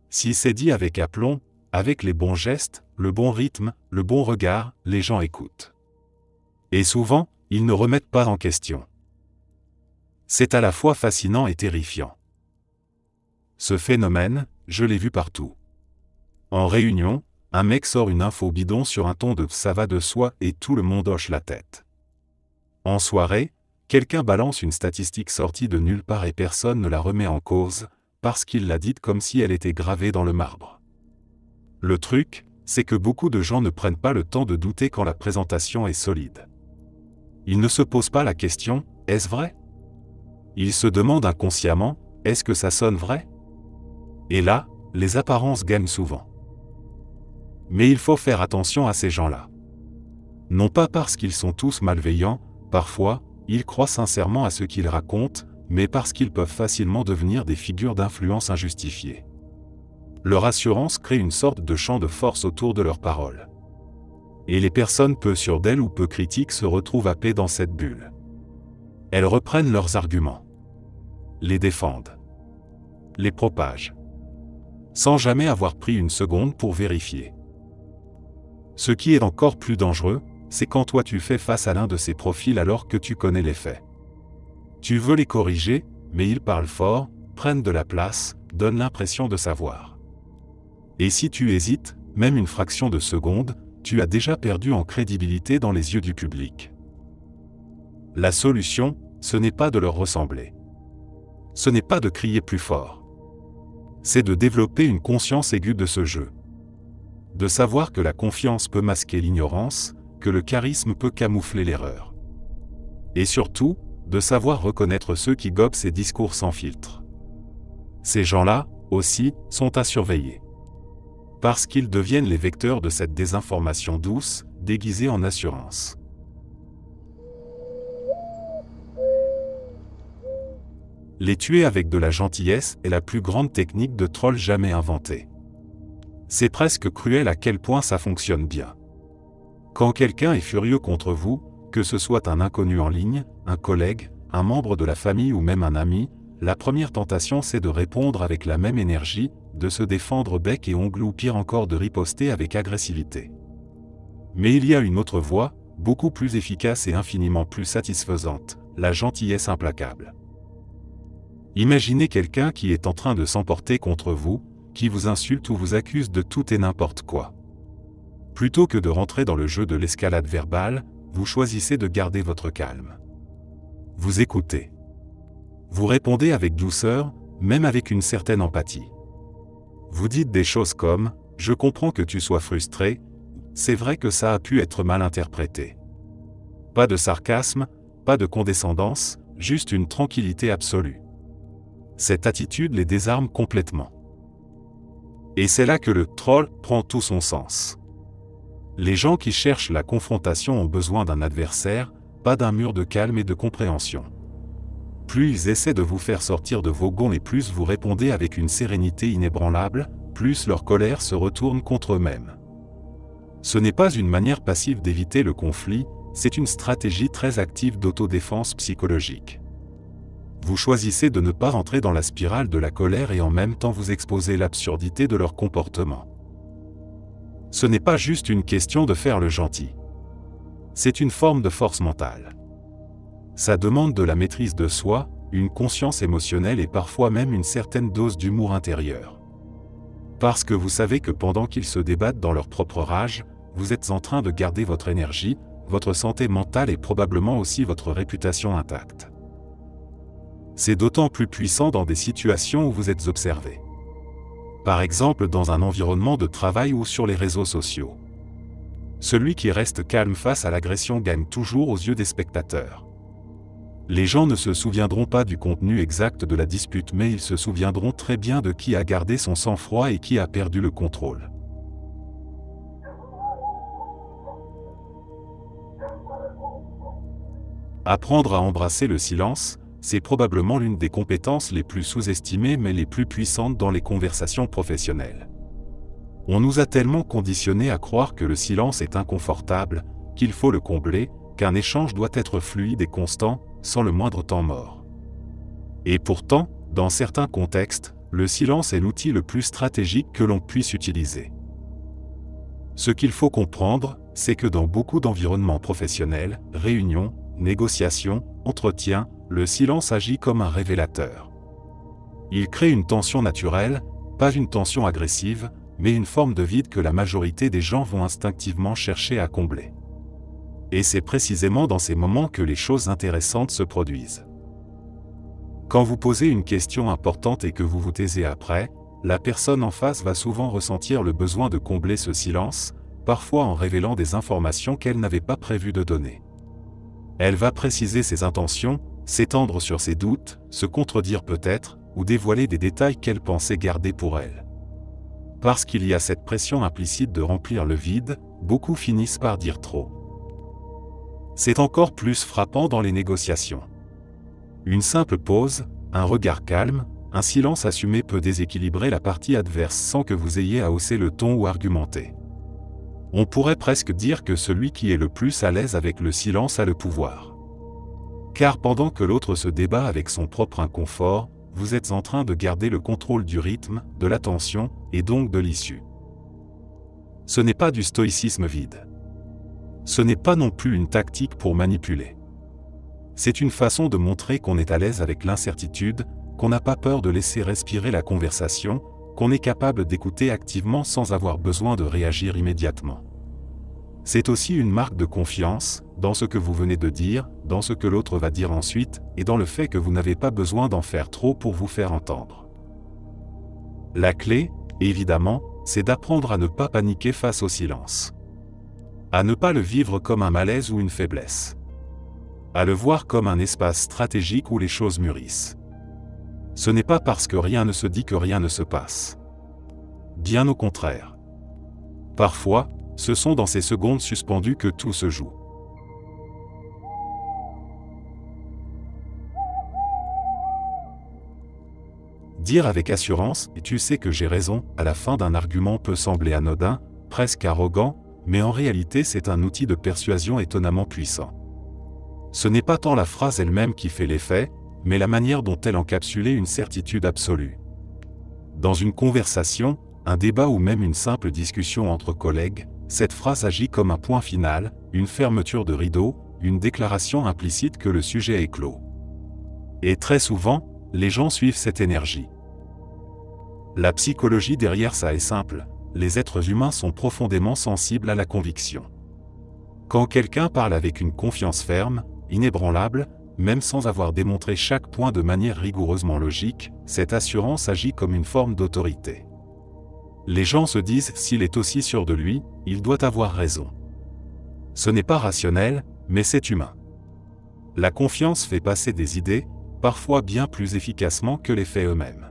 Si c'est dit avec aplomb, avec les bons gestes, le bon rythme, le bon regard, les gens écoutent. Et souvent, ils ne remettent pas en question. C'est à la fois fascinant et terrifiant. Ce phénomène, je l'ai vu partout. En réunion, un mec sort une info bidon sur un ton de « ça va de soi » et tout le monde hoche la tête. En soirée, quelqu'un balance une statistique sortie de nulle part et personne ne la remet en cause, parce qu'il l'a dite comme si elle était gravée dans le marbre. Le truc, c'est que beaucoup de gens ne prennent pas le temps de douter quand la présentation est solide. Ils ne se posent pas la question « est-ce vrai ?» Ils se demandent inconsciemment « est-ce que ça sonne vrai ?» Et là, les apparences gagnent souvent. Mais il faut faire attention à ces gens-là. Non pas parce qu'ils sont tous malveillants, parfois, ils croient sincèrement à ce qu'ils racontent, mais parce qu'ils peuvent facilement devenir des figures d'influence injustifiées. Leur assurance crée une sorte de champ de force autour de leurs paroles. Et les personnes peu sûres d'elles ou peu critiques se retrouvent happées dans cette bulle. Elles reprennent leurs arguments, les défendent, les propagent, sans jamais avoir pris une seconde pour vérifier. Ce qui est encore plus dangereux, c'est quand toi tu fais face à l'un de ces profils alors que tu connais les faits. Tu veux les corriger, mais ils parlent fort, prennent de la place, donnent l'impression de savoir. Et si tu hésites, même une fraction de seconde, tu as déjà perdu en crédibilité dans les yeux du public. La solution, ce n'est pas de leur ressembler. Ce n'est pas de crier plus fort. C'est de développer une conscience aiguë de ce jeu. De savoir que la confiance peut masquer l'ignorance, que le charisme peut camoufler l'erreur. Et surtout, de savoir reconnaître ceux qui gobent ces discours sans filtre. Ces gens-là, aussi, sont à surveiller. Parce qu'ils deviennent les vecteurs de cette désinformation douce, déguisée en assurance. Les tuer avec de la gentillesse est la plus grande technique de troll jamais inventée. C'est presque cruel à quel point ça fonctionne bien. Quand quelqu'un est furieux contre vous, que ce soit un inconnu en ligne, un collègue, un membre de la famille ou même un ami, la première tentation c'est de répondre avec la même énergie, de se défendre bec et ongle ou pire encore de riposter avec agressivité. Mais il y a une autre voie, beaucoup plus efficace et infiniment plus satisfaisante, la gentillesse implacable. Imaginez quelqu'un qui est en train de s'emporter contre vous, qui vous insulte ou vous accuse de tout et n'importe quoi. Plutôt que de rentrer dans le jeu de l'escalade verbale, vous choisissez de garder votre calme. Vous écoutez. Vous répondez avec douceur, même avec une certaine empathie. Vous dites des choses comme Je comprends que tu sois frustré, c'est vrai que ça a pu être mal interprété. Pas de sarcasme, pas de condescendance, juste une tranquillité absolue. Cette attitude les désarme complètement. Et c'est là que le troll prend tout son sens. Les gens qui cherchent la confrontation ont besoin d'un adversaire, pas d'un mur de calme et de compréhension. Plus ils essaient de vous faire sortir de vos gonds et plus vous répondez avec une sérénité inébranlable, plus leur colère se retourne contre eux-mêmes. Ce n'est pas une manière passive d'éviter le conflit, c'est une stratégie très active d'autodéfense psychologique. Vous choisissez de ne pas rentrer dans la spirale de la colère et en même temps vous exposez l'absurdité de leur comportement. Ce n'est pas juste une question de faire le gentil. C'est une forme de force mentale. Ça demande de la maîtrise de soi, une conscience émotionnelle et parfois même une certaine dose d'humour intérieur. Parce que vous savez que pendant qu'ils se débattent dans leur propre rage, vous êtes en train de garder votre énergie, votre santé mentale et probablement aussi votre réputation intacte. C'est d'autant plus puissant dans des situations où vous êtes observé. Par exemple dans un environnement de travail ou sur les réseaux sociaux. Celui qui reste calme face à l'agression gagne toujours aux yeux des spectateurs. Les gens ne se souviendront pas du contenu exact de la dispute mais ils se souviendront très bien de qui a gardé son sang-froid et qui a perdu le contrôle. Apprendre à embrasser le silence, c'est probablement l'une des compétences les plus sous-estimées mais les plus puissantes dans les conversations professionnelles. On nous a tellement conditionnés à croire que le silence est inconfortable, qu'il faut le combler, qu'un échange doit être fluide et constant, sans le moindre temps mort. Et pourtant, dans certains contextes, le silence est l'outil le plus stratégique que l'on puisse utiliser. Ce qu'il faut comprendre, c'est que dans beaucoup d'environnements professionnels, réunions, négociations, entretiens, le silence agit comme un révélateur. Il crée une tension naturelle, pas une tension agressive, mais une forme de vide que la majorité des gens vont instinctivement chercher à combler. Et c'est précisément dans ces moments que les choses intéressantes se produisent. Quand vous posez une question importante et que vous vous taisez après, la personne en face va souvent ressentir le besoin de combler ce silence, parfois en révélant des informations qu'elle n'avait pas prévu de donner. Elle va préciser ses intentions, s'étendre sur ses doutes, se contredire peut-être, ou dévoiler des détails qu'elle pensait garder pour elle. Parce qu'il y a cette pression implicite de remplir le vide, beaucoup finissent par dire trop. C'est encore plus frappant dans les négociations. Une simple pause, un regard calme, un silence assumé peut déséquilibrer la partie adverse sans que vous ayez à hausser le ton ou argumenter. On pourrait presque dire que celui qui est le plus à l'aise avec le silence a le pouvoir. Car pendant que l'autre se débat avec son propre inconfort, vous êtes en train de garder le contrôle du rythme, de l'attention, et donc de l'issue. Ce n'est pas du stoïcisme vide. Ce n'est pas non plus une tactique pour manipuler. C'est une façon de montrer qu'on est à l'aise avec l'incertitude, qu'on n'a pas peur de laisser respirer la conversation, qu'on est capable d'écouter activement sans avoir besoin de réagir immédiatement. C'est aussi une marque de confiance, dans ce que vous venez de dire, dans ce que l'autre va dire ensuite, et dans le fait que vous n'avez pas besoin d'en faire trop pour vous faire entendre. La clé, évidemment, c'est d'apprendre à ne pas paniquer face au silence. À ne pas le vivre comme un malaise ou une faiblesse. À le voir comme un espace stratégique où les choses mûrissent. Ce n'est pas parce que rien ne se dit que rien ne se passe. Bien au contraire. Parfois, ce sont dans ces secondes suspendues que tout se joue. Dire avec assurance « et tu sais que j'ai raison » à la fin d'un argument peut sembler anodin, presque arrogant, mais en réalité c'est un outil de persuasion étonnamment puissant. Ce n'est pas tant la phrase elle-même qui fait l'effet, mais la manière dont elle encapsule une certitude absolue. Dans une conversation, un débat ou même une simple discussion entre collègues, cette phrase agit comme un point final, une fermeture de rideau, une déclaration implicite que le sujet est clos. Et très souvent, les gens suivent cette énergie. La psychologie derrière ça est simple, les êtres humains sont profondément sensibles à la conviction. Quand quelqu'un parle avec une confiance ferme, inébranlable, même sans avoir démontré chaque point de manière rigoureusement logique, cette assurance agit comme une forme d'autorité. Les gens se disent s'il est aussi sûr de lui, il doit avoir raison. Ce n'est pas rationnel, mais c'est humain. La confiance fait passer des idées, parfois bien plus efficacement que les faits eux-mêmes.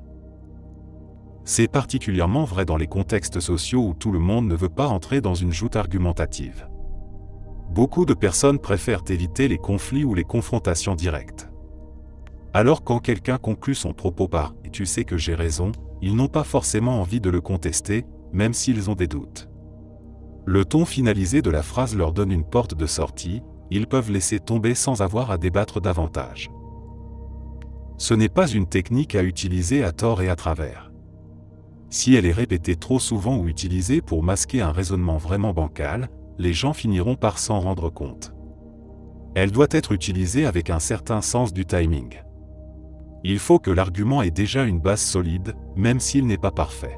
C'est particulièrement vrai dans les contextes sociaux où tout le monde ne veut pas entrer dans une joute argumentative. Beaucoup de personnes préfèrent éviter les conflits ou les confrontations directes. Alors quand quelqu'un conclut son propos par « tu sais que j'ai raison », ils n'ont pas forcément envie de le contester, même s'ils ont des doutes. Le ton finalisé de la phrase leur donne une porte de sortie, ils peuvent laisser tomber sans avoir à débattre davantage. Ce n'est pas une technique à utiliser à tort et à travers. Si elle est répétée trop souvent ou utilisée pour masquer un raisonnement vraiment bancal, les gens finiront par s'en rendre compte. Elle doit être utilisée avec un certain sens du timing. Il faut que l'argument ait déjà une base solide, même s'il n'est pas parfait.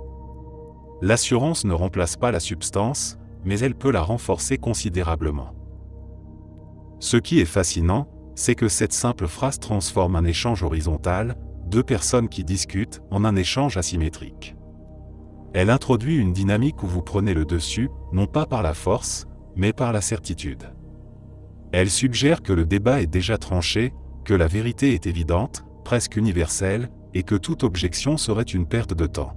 L'assurance ne remplace pas la substance, mais elle peut la renforcer considérablement. Ce qui est fascinant, c'est que cette simple phrase transforme un échange horizontal, deux personnes qui discutent, en un échange asymétrique. Elle introduit une dynamique où vous prenez le dessus, non pas par la force, mais par la certitude. Elle suggère que le débat est déjà tranché, que la vérité est évidente, presque universelle, et que toute objection serait une perte de temps.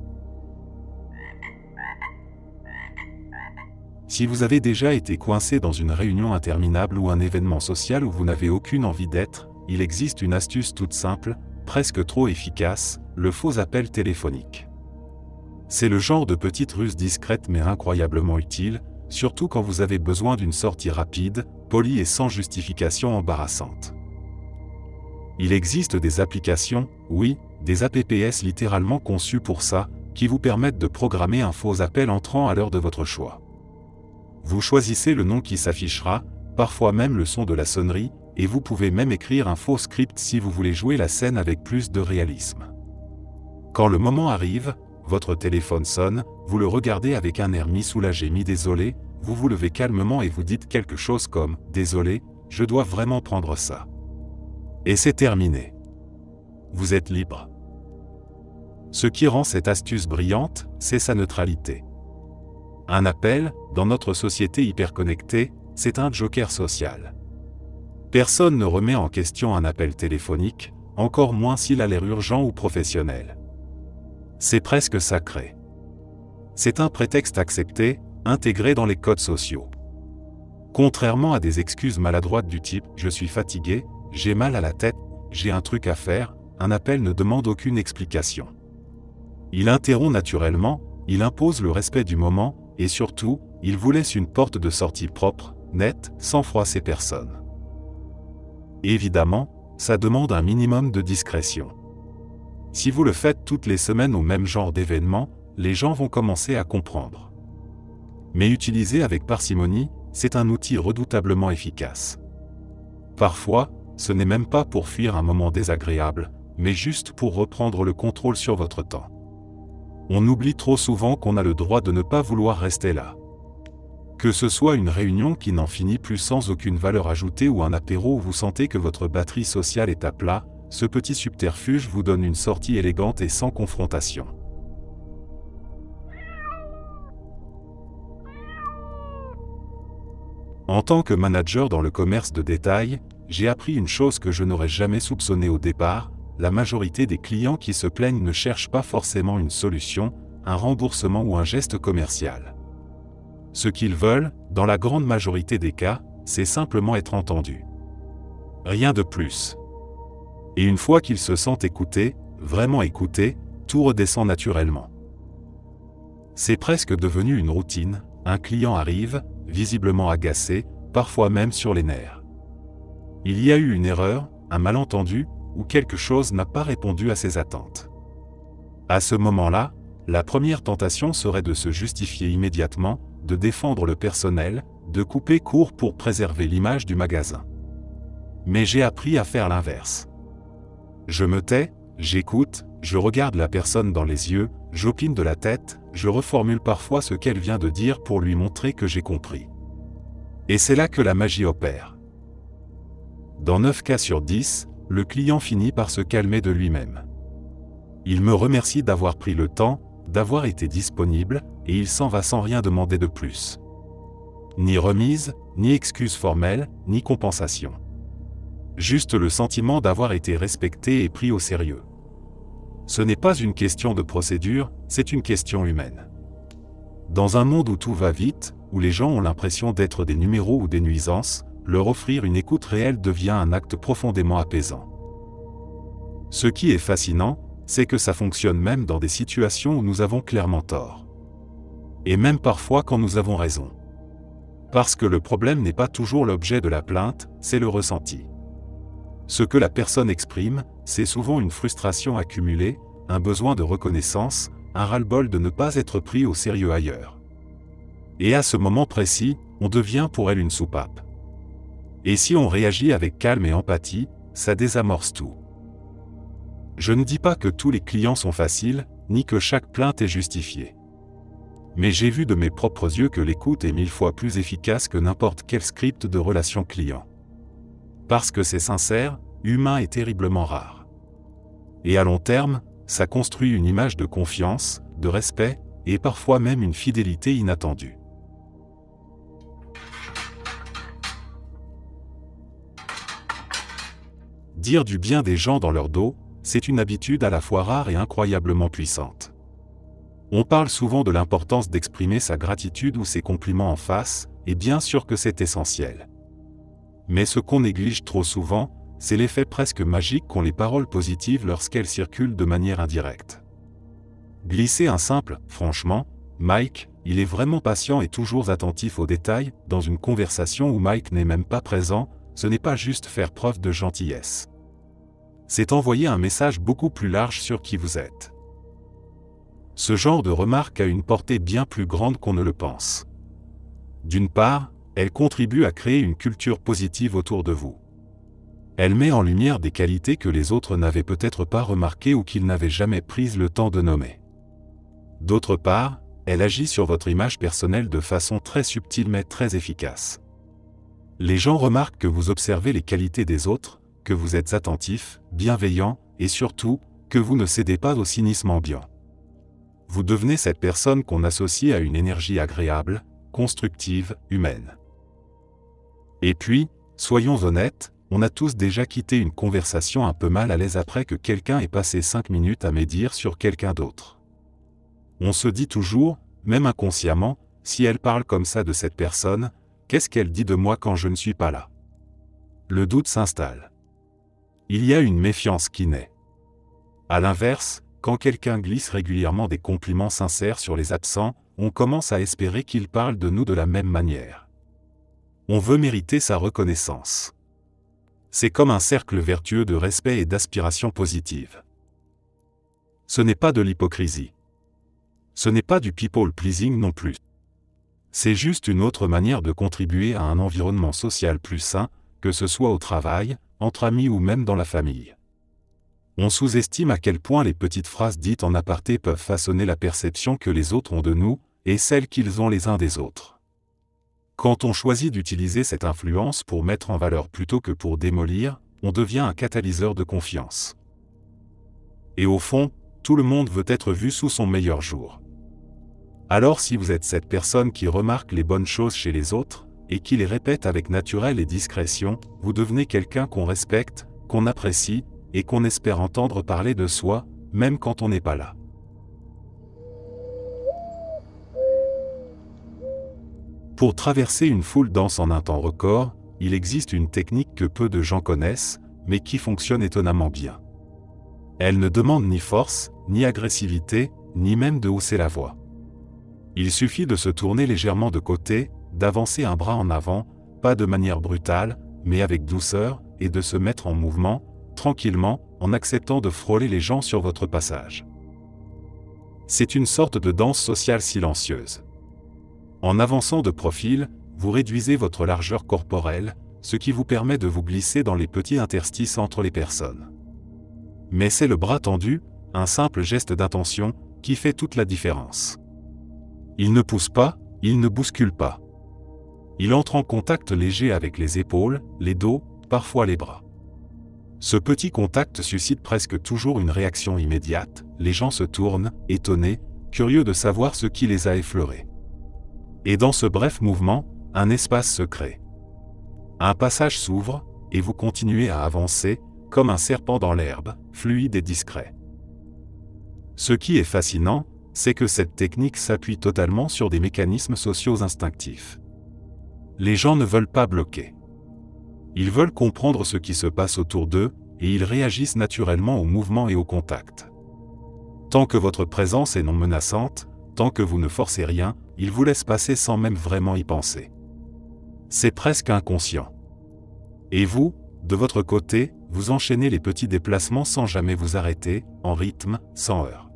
Si vous avez déjà été coincé dans une réunion interminable ou un événement social où vous n'avez aucune envie d'être, il existe une astuce toute simple, presque trop efficace, le faux appel téléphonique. C'est le genre de petite ruse discrète mais incroyablement utile, surtout quand vous avez besoin d'une sortie rapide, polie et sans justification embarrassante. Il existe des applications, oui, des apps littéralement conçues pour ça, qui vous permettent de programmer un faux appel entrant à l'heure de votre choix. Vous choisissez le nom qui s'affichera, parfois même le son de la sonnerie, et vous pouvez même écrire un faux script si vous voulez jouer la scène avec plus de réalisme. Quand le moment arrive, votre téléphone sonne, vous le regardez avec un air mi-soulagé mi-désolé, vous vous levez calmement et vous dites quelque chose comme « Désolé, je dois vraiment prendre ça ». Et c'est terminé. Vous êtes libre. Ce qui rend cette astuce brillante, c'est sa neutralité. Un appel, dans notre société hyperconnectée, c'est un joker social. Personne ne remet en question un appel téléphonique, encore moins s'il a l'air urgent ou professionnel. C'est presque sacré. C'est un prétexte accepté, intégré dans les codes sociaux. Contrairement à des excuses maladroites du type « je suis fatigué », « j'ai mal à la tête »,« j'ai un truc à faire », un appel ne demande aucune explication. Il interrompt naturellement, il impose le respect du moment, et surtout, il vous laisse une porte de sortie propre, nette, sans froisser personne. Évidemment, ça demande un minimum de discrétion. Si vous le faites toutes les semaines au même genre d'événement, les gens vont commencer à comprendre. Mais utilisé avec parcimonie, c'est un outil redoutablement efficace. Parfois, ce n'est même pas pour fuir un moment désagréable, mais juste pour reprendre le contrôle sur votre temps. On oublie trop souvent qu'on a le droit de ne pas vouloir rester là. Que ce soit une réunion qui n'en finit plus sans aucune valeur ajoutée ou un apéro où vous sentez que votre batterie sociale est à plat, ce petit subterfuge vous donne une sortie élégante et sans confrontation. En tant que manager dans le commerce de détail, j'ai appris une chose que je n'aurais jamais soupçonnée au départ: la majorité des clients qui se plaignent ne cherchent pas forcément une solution, un remboursement ou un geste commercial. Ce qu'ils veulent, dans la grande majorité des cas, c'est simplement être entendus. Rien de plus. Et une fois qu'ils se sentent écoutés, vraiment écoutés, tout redescend naturellement. C'est presque devenu une routine, un client arrive, visiblement agacé, parfois même sur les nerfs. Il y a eu une erreur, un malentendu, ou quelque chose n'a pas répondu à ses attentes. À ce moment-là, la première tentation serait de se justifier immédiatement, de défendre le personnel, de couper court pour préserver l'image du magasin. Mais j'ai appris à faire l'inverse. Je me tais, j'écoute, je regarde la personne dans les yeux, j'opine de la tête, je reformule parfois ce qu'elle vient de dire pour lui montrer que j'ai compris. Et c'est là que la magie opère. Dans 9 cas sur 10, le client finit par se calmer de lui-même. Il me remercie d'avoir pris le temps, d'avoir été disponible, et il s'en va sans rien demander de plus. Ni remise, ni excuse formelle, ni compensation. Juste le sentiment d'avoir été respecté et pris au sérieux. Ce n'est pas une question de procédure, c'est une question humaine. Dans un monde où tout va vite, où les gens ont l'impression d'être des numéros ou des nuisances, leur offrir une écoute réelle devient un acte profondément apaisant. Ce qui est fascinant, c'est que ça fonctionne même dans des situations où nous avons clairement tort. Et même parfois quand nous avons raison. Parce que le problème n'est pas toujours l'objet de la plainte, c'est le ressenti. Ce que la personne exprime, c'est souvent une frustration accumulée, un besoin de reconnaissance, un ras-le-bol de ne pas être pris au sérieux ailleurs. Et à ce moment précis, on devient pour elle une soupape. Et si on réagit avec calme et empathie, ça désamorce tout. Je ne dis pas que tous les clients sont faciles, ni que chaque plainte est justifiée. Mais j'ai vu de mes propres yeux que l'écoute est 1000 fois plus efficace que n'importe quel script de relation client. Parce que c'est sincère, humain et terriblement rare. Et à long terme, ça construit une image de confiance, de respect, et parfois même une fidélité inattendue. Dire du bien des gens dans leur dos, c'est une habitude à la fois rare et incroyablement puissante. On parle souvent de l'importance d'exprimer sa gratitude ou ses compliments en face, et bien sûr que c'est essentiel. Mais ce qu'on néglige trop souvent, c'est l'effet presque magique qu'ont les paroles positives lorsqu'elles circulent de manière indirecte. Glisser un simple « Franchement, Mike, il est vraiment patient et toujours attentif aux détails » dans une conversation où Mike n'est même pas présent, ce n'est pas juste faire preuve de gentillesse. C'est envoyer un message beaucoup plus large sur qui vous êtes. Ce genre de remarque a une portée bien plus grande qu'on ne le pense. D'une part, elle contribue à créer une culture positive autour de vous. Elle met en lumière des qualités que les autres n'avaient peut-être pas remarquées ou qu'ils n'avaient jamais pris le temps de nommer. D'autre part, elle agit sur votre image personnelle de façon très subtile mais très efficace. Les gens remarquent que vous observez les qualités des autres, que vous êtes attentif, bienveillant, et surtout, que vous ne cédez pas au cynisme ambiant. Vous devenez cette personne qu'on associe à une énergie agréable, constructive, humaine. Et puis, soyons honnêtes, on a tous déjà quitté une conversation un peu mal à l'aise après que quelqu'un ait passé 5 minutes à médire sur quelqu'un d'autre. On se dit toujours, même inconsciemment, si elle parle comme ça de cette personne, qu'est-ce qu'elle dit de moi quand je ne suis pas là? Le doute s'installe. Il y a une méfiance qui naît. À l'inverse, quand quelqu'un glisse régulièrement des compliments sincères sur les absents, on commence à espérer qu'il parle de nous de la même manière. On veut mériter sa reconnaissance. C'est comme un cercle vertueux de respect et d'aspiration positive. Ce n'est pas de l'hypocrisie. Ce n'est pas du people pleasing non plus. C'est juste une autre manière de contribuer à un environnement social plus sain, que ce soit au travail, entre amis ou même dans la famille. On sous-estime à quel point les petites phrases dites en aparté peuvent façonner la perception que les autres ont de nous, et celle qu'ils ont les uns des autres. Quand on choisit d'utiliser cette influence pour mettre en valeur plutôt que pour démolir, on devient un catalyseur de confiance. Et au fond, tout le monde veut être vu sous son meilleur jour. Alors si vous êtes cette personne qui remarque les bonnes choses chez les autres, et qui les répète avec naturel et discrétion, vous devenez quelqu'un qu'on respecte, qu'on apprécie, et qu'on espère entendre parler de soi, même quand on n'est pas là. Pour traverser une foule dense en un temps record, il existe une technique que peu de gens connaissent, mais qui fonctionne étonnamment bien. Elle ne demande ni force, ni agressivité, ni même de hausser la voix. Il suffit de se tourner légèrement de côté, d'avancer un bras en avant, pas de manière brutale, mais avec douceur, et de se mettre en mouvement, tranquillement, en acceptant de frôler les gens sur votre passage. C'est une sorte de danse sociale silencieuse. En avançant de profil, vous réduisez votre largeur corporelle, ce qui vous permet de vous glisser dans les petits interstices entre les personnes. Mais c'est le bras tendu, un simple geste d'intention, qui fait toute la différence. Il ne pousse pas, il ne bouscule pas. Il entre en contact léger avec les épaules, les dos, parfois les bras. Ce petit contact suscite presque toujours une réaction immédiate, les gens se tournent, étonnés, curieux de savoir ce qui les a effleurés. Et dans ce bref mouvement, un espace se crée. Un passage s'ouvre, et vous continuez à avancer, comme un serpent dans l'herbe, fluide et discret. Ce qui est fascinant, c'est que cette technique s'appuie totalement sur des mécanismes sociaux instinctifs. Les gens ne veulent pas bloquer. Ils veulent comprendre ce qui se passe autour d'eux, et ils réagissent naturellement au mouvement et au contact. Tant que votre présence est non menaçante, tant que vous ne forcez rien, ils vous laissent passer sans même vraiment y penser. C'est presque inconscient. Et vous, de votre côté, vous enchaînez les petits déplacements sans jamais vous arrêter, en rythme, sans heurts.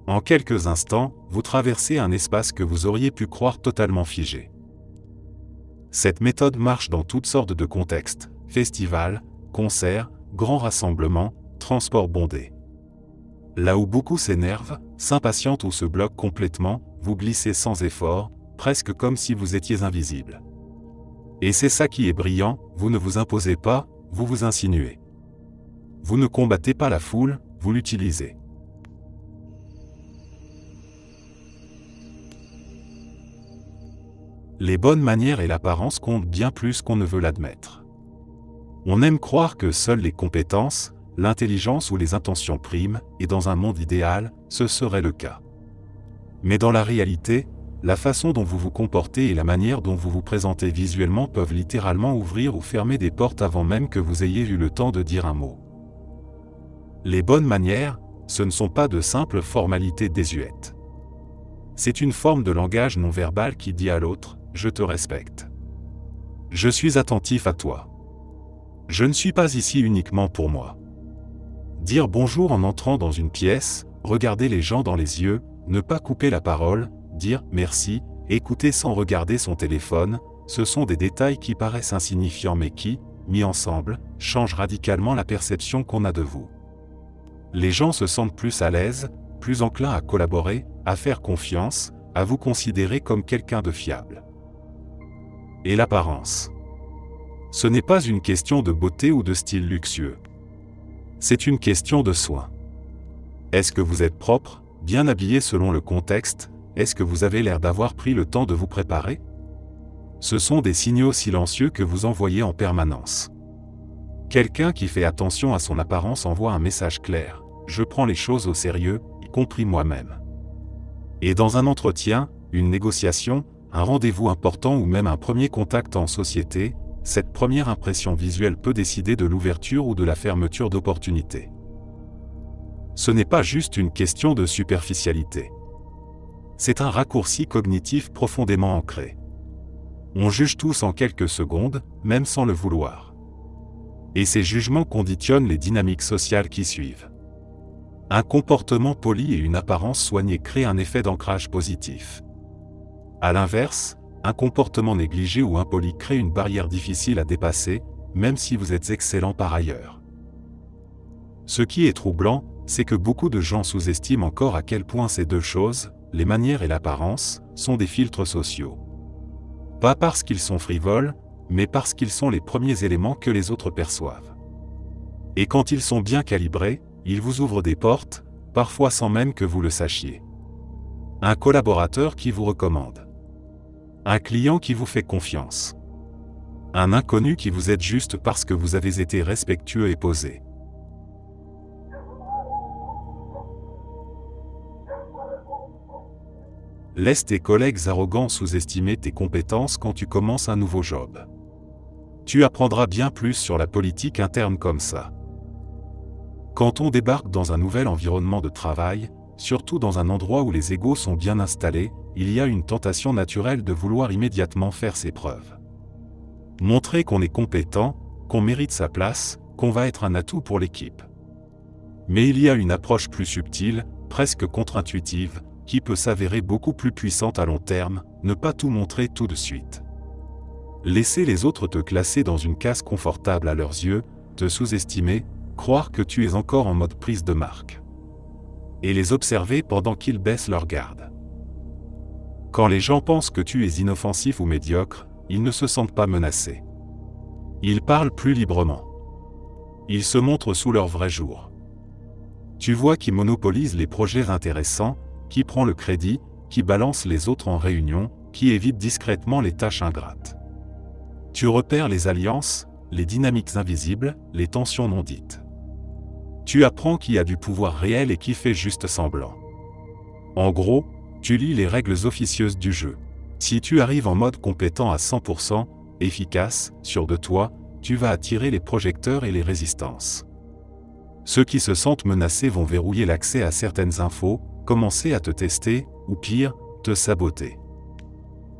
En quelques instants, vous traversez un espace que vous auriez pu croire totalement figé. Cette méthode marche dans toutes sortes de contextes, festivals, concerts, grands rassemblements, transports bondés. Là où beaucoup s'énervent, s'impatientent ou se bloquent complètement, vous glissez sans effort, presque comme si vous étiez invisible. Et c'est ça qui est brillant, vous ne vous imposez pas, vous vous insinuez. Vous ne combattez pas la foule, vous l'utilisez. Les bonnes manières et l'apparence comptent bien plus qu'on ne veut l'admettre. On aime croire que seules les compétences, l'intelligence ou les intentions priment, et dans un monde idéal, ce serait le cas. Mais dans la réalité, la façon dont vous vous comportez et la manière dont vous vous présentez visuellement peuvent littéralement ouvrir ou fermer des portes avant même que vous ayez eu le temps de dire un mot. Les bonnes manières, ce ne sont pas de simples formalités désuètes. C'est une forme de langage non verbal qui dit à l'autre « je te respecte ». Je suis attentif à toi. Je ne suis pas ici uniquement pour moi. Dire bonjour en entrant dans une pièce, regarder les gens dans les yeux, ne pas couper la parole, dire merci, écouter sans regarder son téléphone, ce sont des détails qui paraissent insignifiants mais qui, mis ensemble, changent radicalement la perception qu'on a de vous. Les gens se sentent plus à l'aise, plus enclins à collaborer, à faire confiance, à vous considérer comme quelqu'un de fiable. Et l'apparence. Ce n'est pas une question de beauté ou de style luxueux. C'est une question de soin. Est-ce que vous êtes propre, bien habillé selon le contexte? Est-ce que vous avez l'air d'avoir pris le temps de vous préparer? Ce sont des signaux silencieux que vous envoyez en permanence. Quelqu'un qui fait attention à son apparence envoie un message clair. Je prends les choses au sérieux, y compris moi-même. Et dans un entretien, une négociation, un rendez-vous important ou même un premier contact en société, cette première impression visuelle peut décider de l'ouverture ou de la fermeture d'opportunités. Ce n'est pas juste une question de superficialité. C'est un raccourci cognitif profondément ancré. On juge tous en quelques secondes, même sans le vouloir. Et ces jugements conditionnent les dynamiques sociales qui suivent. Un comportement poli et une apparence soignée créent un effet d'ancrage positif. À l'inverse, un comportement négligé ou impoli crée une barrière difficile à dépasser, même si vous êtes excellent par ailleurs. Ce qui est troublant, c'est que beaucoup de gens sous-estiment encore à quel point ces deux choses, les manières et l'apparence, sont des filtres sociaux. Pas parce qu'ils sont frivoles, mais parce qu'ils sont les premiers éléments que les autres perçoivent. Et quand ils sont bien calibrés, ils vous ouvrent des portes, parfois sans même que vous le sachiez. Un collaborateur qui vous recommande. Un client qui vous fait confiance. Un inconnu qui vous aide juste parce que vous avez été respectueux et posé. Laisse tes collègues arrogants sous-estimer tes compétences quand tu commences un nouveau job. Tu apprendras bien plus sur la politique interne comme ça. Quand on débarque dans un nouvel environnement de travail, surtout dans un endroit où les égos sont bien installés, il y a une tentation naturelle de vouloir immédiatement faire ses preuves. Montrer qu'on est compétent, qu'on mérite sa place, qu'on va être un atout pour l'équipe. Mais il y a une approche plus subtile, presque contre-intuitive, qui peut s'avérer beaucoup plus puissante à long terme, ne pas tout montrer tout de suite. Laisser les autres te classer dans une case confortable à leurs yeux, te sous-estimer, croire que tu es encore en mode prise de marque. Et les observer pendant qu'ils baissent leur garde. Quand les gens pensent que tu es inoffensif ou médiocre, ils ne se sentent pas menacés. Ils parlent plus librement. Ils se montrent sous leur vrai jour. Tu vois qu'ils monopolisent les projets intéressants, qui prend le crédit, qui balance les autres en réunion, qui évite discrètement les tâches ingrates. Tu repères les alliances, les dynamiques invisibles, les tensions non dites. Tu apprends qui a du pouvoir réel et qui fait juste semblant. En gros, tu lis les règles officieuses du jeu. Si tu arrives en mode compétent à 100%, efficace, sûr de toi, tu vas attirer les projecteurs et les résistances. Ceux qui se sentent menacés vont verrouiller l'accès à certaines infos, commencer à te tester, ou pire, te saboter.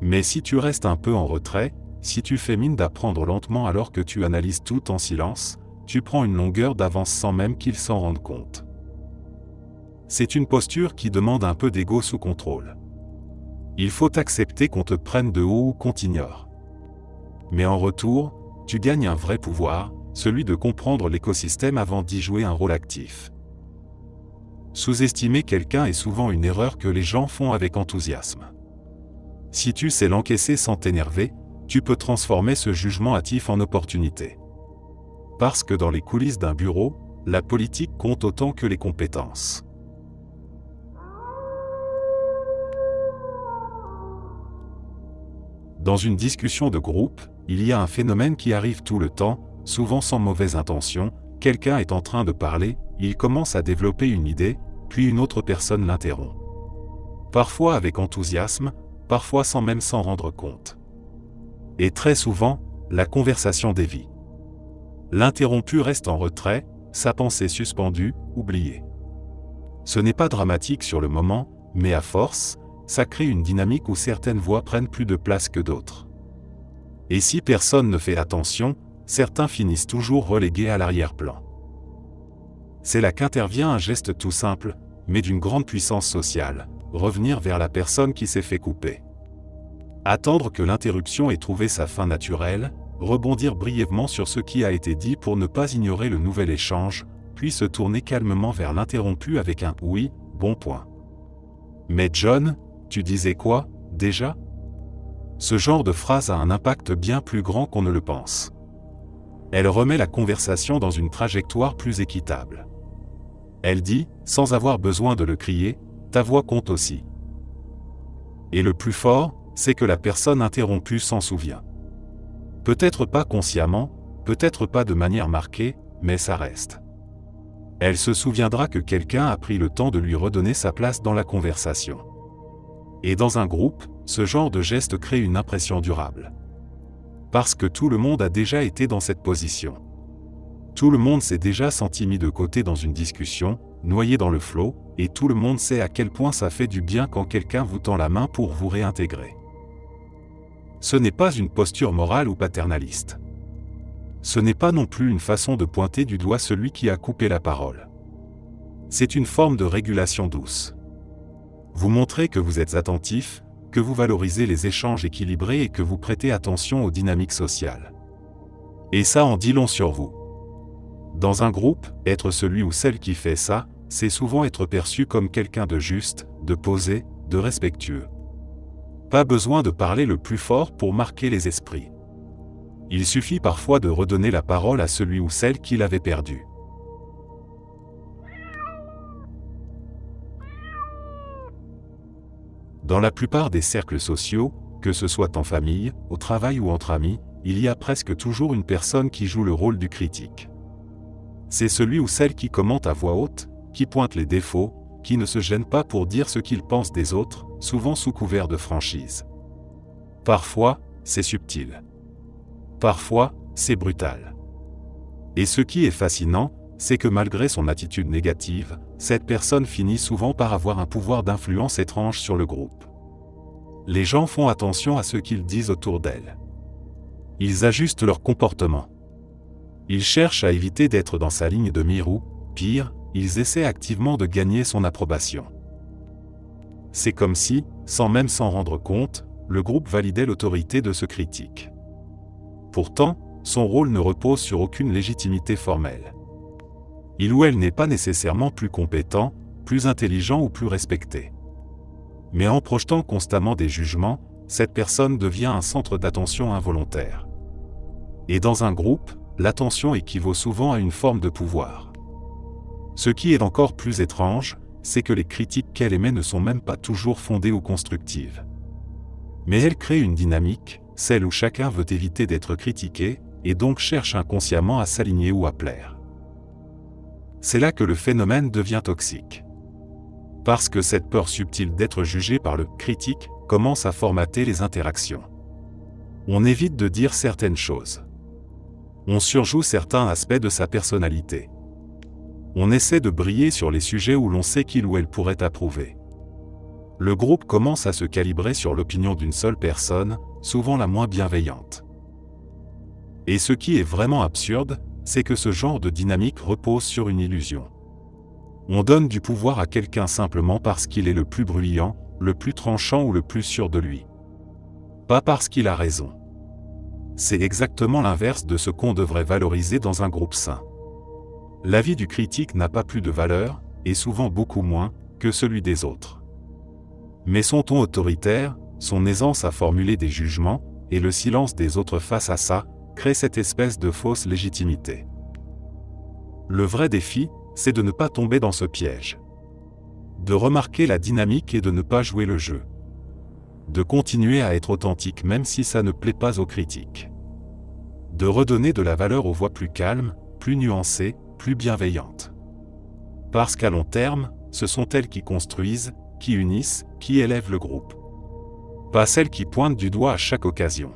Mais si tu restes un peu en retrait, si tu fais mine d'apprendre lentement alors que tu analyses tout en silence, tu prends une longueur d'avance sans même qu'ils s'en rendent compte. C'est une posture qui demande un peu d'ego sous contrôle. Il faut accepter qu'on te prenne de haut ou qu'on t'ignore. Mais en retour, tu gagnes un vrai pouvoir, celui de comprendre l'écosystème avant d'y jouer un rôle actif. Sous-estimer quelqu'un est souvent une erreur que les gens font avec enthousiasme. Si tu sais l'encaisser sans t'énerver, tu peux transformer ce jugement hâtif en opportunité. Parce que dans les coulisses d'un bureau, la politique compte autant que les compétences. Dans une discussion de groupe, il y a un phénomène qui arrive tout le temps, souvent sans mauvaise intention. Quelqu'un est en train de parler, il commence à développer une idée, puis une autre personne l'interrompt. Parfois avec enthousiasme, parfois sans même s'en rendre compte. Et très souvent, la conversation dévie. L'interrompu reste en retrait, sa pensée suspendue, oubliée. Ce n'est pas dramatique sur le moment, mais à force, ça crée une dynamique où certaines voix prennent plus de place que d'autres. Et si personne ne fait attention, certains finissent toujours relégués à l'arrière-plan. C'est là qu'intervient un geste tout simple, mais d'une grande puissance sociale, revenir vers la personne qui s'est fait couper. Attendre que l'interruption ait trouvé sa fin naturelle, rebondir brièvement sur ce qui a été dit pour ne pas ignorer le nouvel échange, puis se tourner calmement vers l'interrompu avec un « oui, bon point ». Mais John, tu disais quoi, déjà ? Ce genre de phrase a un impact bien plus grand qu'on ne le pense. Elle remet la conversation dans une trajectoire plus équitable. Elle dit, sans avoir besoin de le crier, ta voix compte aussi. Et le plus fort, c'est que la personne interrompue s'en souvient. Peut-être pas consciemment, peut-être pas de manière marquée, mais ça reste. Elle se souviendra que quelqu'un a pris le temps de lui redonner sa place dans la conversation. Et dans un groupe, ce genre de geste crée une impression durable. Parce que tout le monde a déjà été dans cette position. Tout le monde s'est déjà senti mis de côté dans une discussion, noyé dans le flot, et tout le monde sait à quel point ça fait du bien quand quelqu'un vous tend la main pour vous réintégrer. Ce n'est pas une posture morale ou paternaliste. Ce n'est pas non plus une façon de pointer du doigt celui qui a coupé la parole. C'est une forme de régulation douce. Vous montrez que vous êtes attentif, que vous valorisez les échanges équilibrés et que vous prêtez attention aux dynamiques sociales. Et ça en dit long sur vous. Dans un groupe, être celui ou celle qui fait ça, c'est souvent être perçu comme quelqu'un de juste, de posé, de respectueux. Pas besoin de parler le plus fort pour marquer les esprits. Il suffit parfois de redonner la parole à celui ou celle qui l'avait perdue. Dans la plupart des cercles sociaux, que ce soit en famille, au travail ou entre amis, il y a presque toujours une personne qui joue le rôle du critique. C'est celui ou celle qui commente à voix haute, qui pointe les défauts, qui ne se gêne pas pour dire ce qu'il pense des autres, souvent sous couvert de franchise. Parfois, c'est subtil. Parfois, c'est brutal. Et ce qui est fascinant, c'est que malgré son attitude négative, cette personne finit souvent par avoir un pouvoir d'influence étrange sur le groupe. Les gens font attention à ce qu'ils disent autour d'elle. Ils ajustent leur comportement. Ils cherchent à éviter d'être dans sa ligne de mire ou, pire, ils essaient activement de gagner son approbation. C'est comme si, sans même s'en rendre compte, le groupe validait l'autorité de ce critique. Pourtant, son rôle ne repose sur aucune légitimité formelle. Il ou elle n'est pas nécessairement plus compétent, plus intelligent ou plus respecté. Mais en projetant constamment des jugements, cette personne devient un centre d'attention involontaire. Et dans un groupe, l'attention équivaut souvent à une forme de pouvoir. Ce qui est encore plus étrange, c'est que les critiques qu'elle émet ne sont même pas toujours fondées ou constructives. Mais elle crée une dynamique, celle où chacun veut éviter d'être critiqué, et donc cherche inconsciemment à s'aligner ou à plaire. C'est là que le phénomène devient toxique. Parce que cette peur subtile d'être jugé par le critique commence à formater les interactions. On évite de dire certaines choses. On surjoue certains aspects de sa personnalité. On essaie de briller sur les sujets où l'on sait qu'il ou elle pourrait approuver. Le groupe commence à se calibrer sur l'opinion d'une seule personne, souvent la moins bienveillante. Et ce qui est vraiment absurde, c'est que ce genre de dynamique repose sur une illusion. On donne du pouvoir à quelqu'un simplement parce qu'il est le plus bruyant, le plus tranchant ou le plus sûr de lui. Pas parce qu'il a raison. C'est exactement l'inverse de ce qu'on devrait valoriser dans un groupe sain. L'avis du critique n'a pas plus de valeur, et souvent beaucoup moins, que celui des autres. Mais son ton autoritaire, son aisance à formuler des jugements, et le silence des autres face à ça, créent cette espèce de fausse légitimité. Le vrai défi, c'est de ne pas tomber dans ce piège. De remarquer la dynamique et de ne pas jouer le jeu. De continuer à être authentique même si ça ne plaît pas aux critiques. De redonner de la valeur aux voix plus calmes, plus nuancées, plus bienveillantes. Parce qu'à long terme, ce sont elles qui construisent, qui unissent, qui élèvent le groupe. Pas celles qui pointent du doigt à chaque occasion.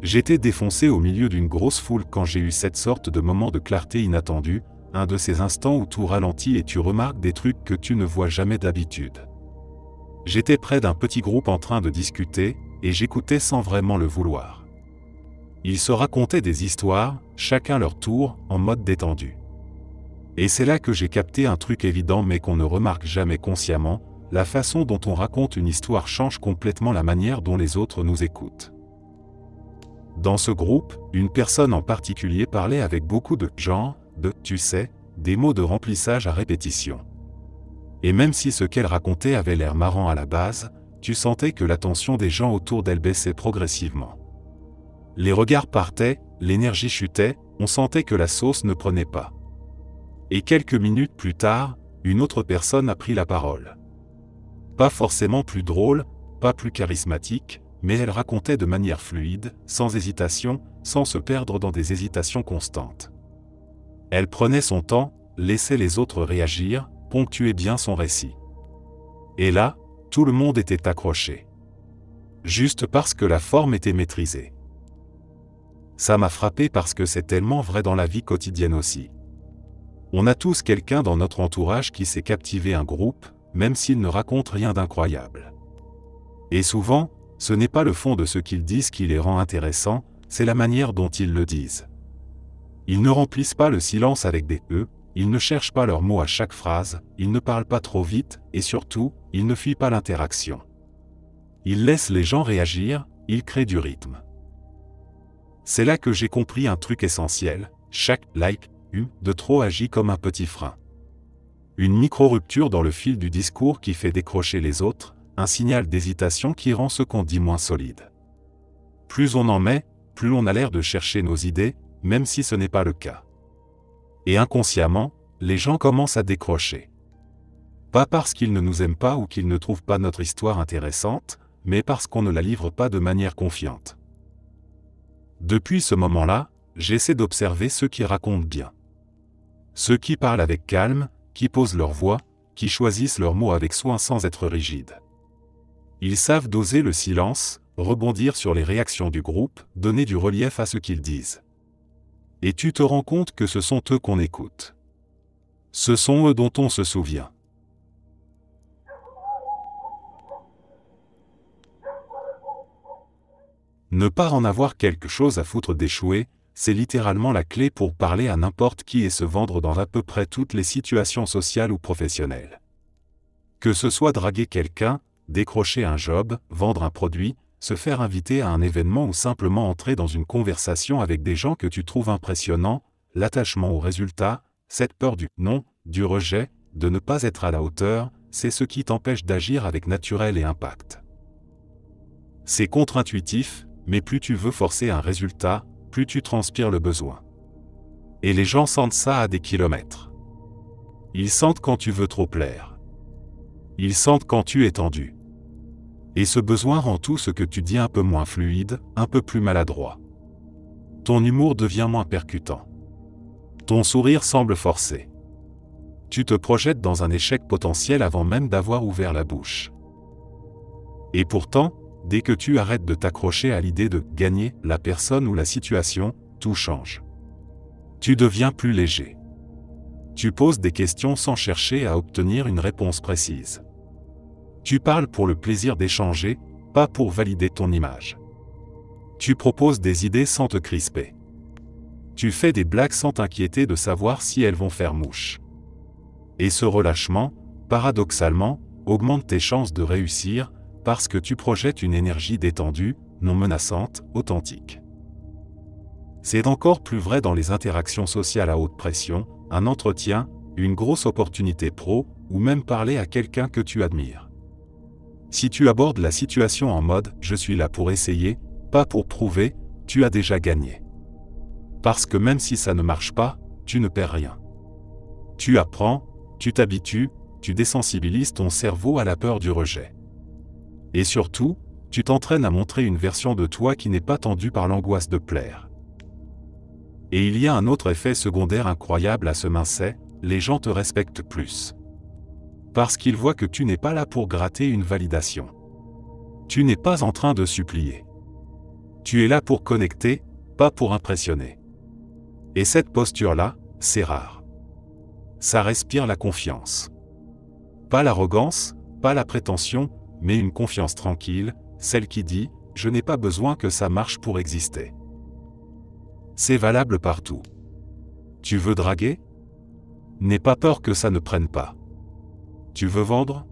J'étais défoncé au milieu d'une grosse foule quand j'ai eu cette sorte de moment de clarté inattendue, un de ces instants où tout ralentit et tu remarques des trucs que tu ne vois jamais d'habitude. J'étais près d'un petit groupe en train de discuter, et j'écoutais sans vraiment le vouloir. Ils se racontaient des histoires, chacun leur tour, en mode détendu. Et c'est là que j'ai capté un truc évident mais qu'on ne remarque jamais consciemment, la façon dont on raconte une histoire change complètement la manière dont les autres nous écoutent. Dans ce groupe, une personne en particulier parlait avec beaucoup de genre, tu sais, des mots de remplissage à répétition. Et même si ce qu'elle racontait avait l'air marrant à la base, tu sentais que l'attention des gens autour d'elle baissait progressivement. Les regards partaient, l'énergie chutait, on sentait que la sauce ne prenait pas. Et quelques minutes plus tard, une autre personne a pris la parole. Pas forcément plus drôle, pas plus charismatique, mais elle racontait de manière fluide, sans hésitation, sans se perdre dans des hésitations constantes. Elle prenait son temps, laissait les autres réagir, ponctuait bien son récit. Et là, tout le monde était accroché. Juste parce que la forme était maîtrisée. Ça m'a frappé parce que c'est tellement vrai dans la vie quotidienne aussi. On a tous quelqu'un dans notre entourage qui sait captiver un groupe, même s'il ne raconte rien d'incroyable. Et souvent, ce n'est pas le fond de ce qu'ils disent qui les rend intéressants, c'est la manière dont ils le disent. Ils ne remplissent pas le silence avec des « ils ne cherchent pas leurs mots à chaque phrase, ils ne parlent pas trop vite, et surtout, ils ne fuient pas l'interaction. Ils laissent les gens réagir, ils créent du rythme. C'est là que j'ai compris un truc essentiel, chaque « like » de trop agit comme un petit frein. Une micro-rupture dans le fil du discours qui fait décrocher les autres, un signal d'hésitation qui rend ce qu'on dit moins solide. Plus on en met, plus on a l'air de chercher nos idées, même si ce n'est pas le cas. Et inconsciemment, les gens commencent à décrocher. Pas parce qu'ils ne nous aiment pas ou qu'ils ne trouvent pas notre histoire intéressante, mais parce qu'on ne la livre pas de manière confiante. Depuis ce moment-là, j'essaie d'observer ceux qui racontent bien. Ceux qui parlent avec calme, qui posent leur voix, qui choisissent leurs mots avec soin sans être rigides. Ils savent doser le silence, rebondir sur les réactions du groupe, donner du relief à ce qu'ils disent. Et tu te rends compte que ce sont eux qu'on écoute. Ce sont eux dont on se souvient. Ne pas en avoir quelque chose à foutre d'échouer, c'est littéralement la clé pour parler à n'importe qui et se vendre dans à peu près toutes les situations sociales ou professionnelles. Que ce soit draguer quelqu'un, décrocher un job, vendre un produit, se faire inviter à un événement ou simplement entrer dans une conversation avec des gens que tu trouves impressionnants, l'attachement au résultat, cette peur du non, du rejet, de ne pas être à la hauteur, c'est ce qui t'empêche d'agir avec naturel et impact. C'est contre-intuitif, mais plus tu veux forcer un résultat, plus tu transpires le besoin. Et les gens sentent ça à des kilomètres. Ils sentent quand tu veux trop plaire. Ils sentent quand tu es tendu. Et ce besoin rend tout ce que tu dis un peu moins fluide, un peu plus maladroit. Ton humour devient moins percutant. Ton sourire semble forcé. Tu te projettes dans un échec potentiel avant même d'avoir ouvert la bouche. Et pourtant, dès que tu arrêtes de t'accrocher à l'idée de gagner la personne ou la situation, tout change. Tu deviens plus léger. Tu poses des questions sans chercher à obtenir une réponse précise. Tu parles pour le plaisir d'échanger, pas pour valider ton image. Tu proposes des idées sans te crisper. Tu fais des blagues sans t'inquiéter de savoir si elles vont faire mouche. Et ce relâchement, paradoxalement, augmente tes chances de réussir, parce que tu projettes une énergie détendue, non menaçante, authentique. C'est encore plus vrai dans les interactions sociales à haute pression, un entretien, une grosse opportunité pro, ou même parler à quelqu'un que tu admires. Si tu abordes la situation en mode « je suis là pour essayer », pas pour prouver, tu as déjà gagné. Parce que même si ça ne marche pas, tu ne perds rien. Tu apprends, tu t'habitues, tu désensibilises ton cerveau à la peur du rejet. Et surtout, tu t'entraînes à montrer une version de toi qui n'est pas tendue par l'angoisse de plaire. Et il y a un autre effet secondaire incroyable à ce mindset, les gens te respectent plus. Parce qu'ils voient que tu n'es pas là pour gratter une validation. Tu n'es pas en train de supplier. Tu es là pour connecter, pas pour impressionner. Et cette posture-là, c'est rare. Ça respire la confiance. Pas l'arrogance, pas la prétention, mais une confiance tranquille, celle qui dit « je n'ai pas besoin que ça marche pour exister ». C'est valable partout. Tu veux draguer? N'aie pas peur que ça ne prenne pas. Tu veux vendre?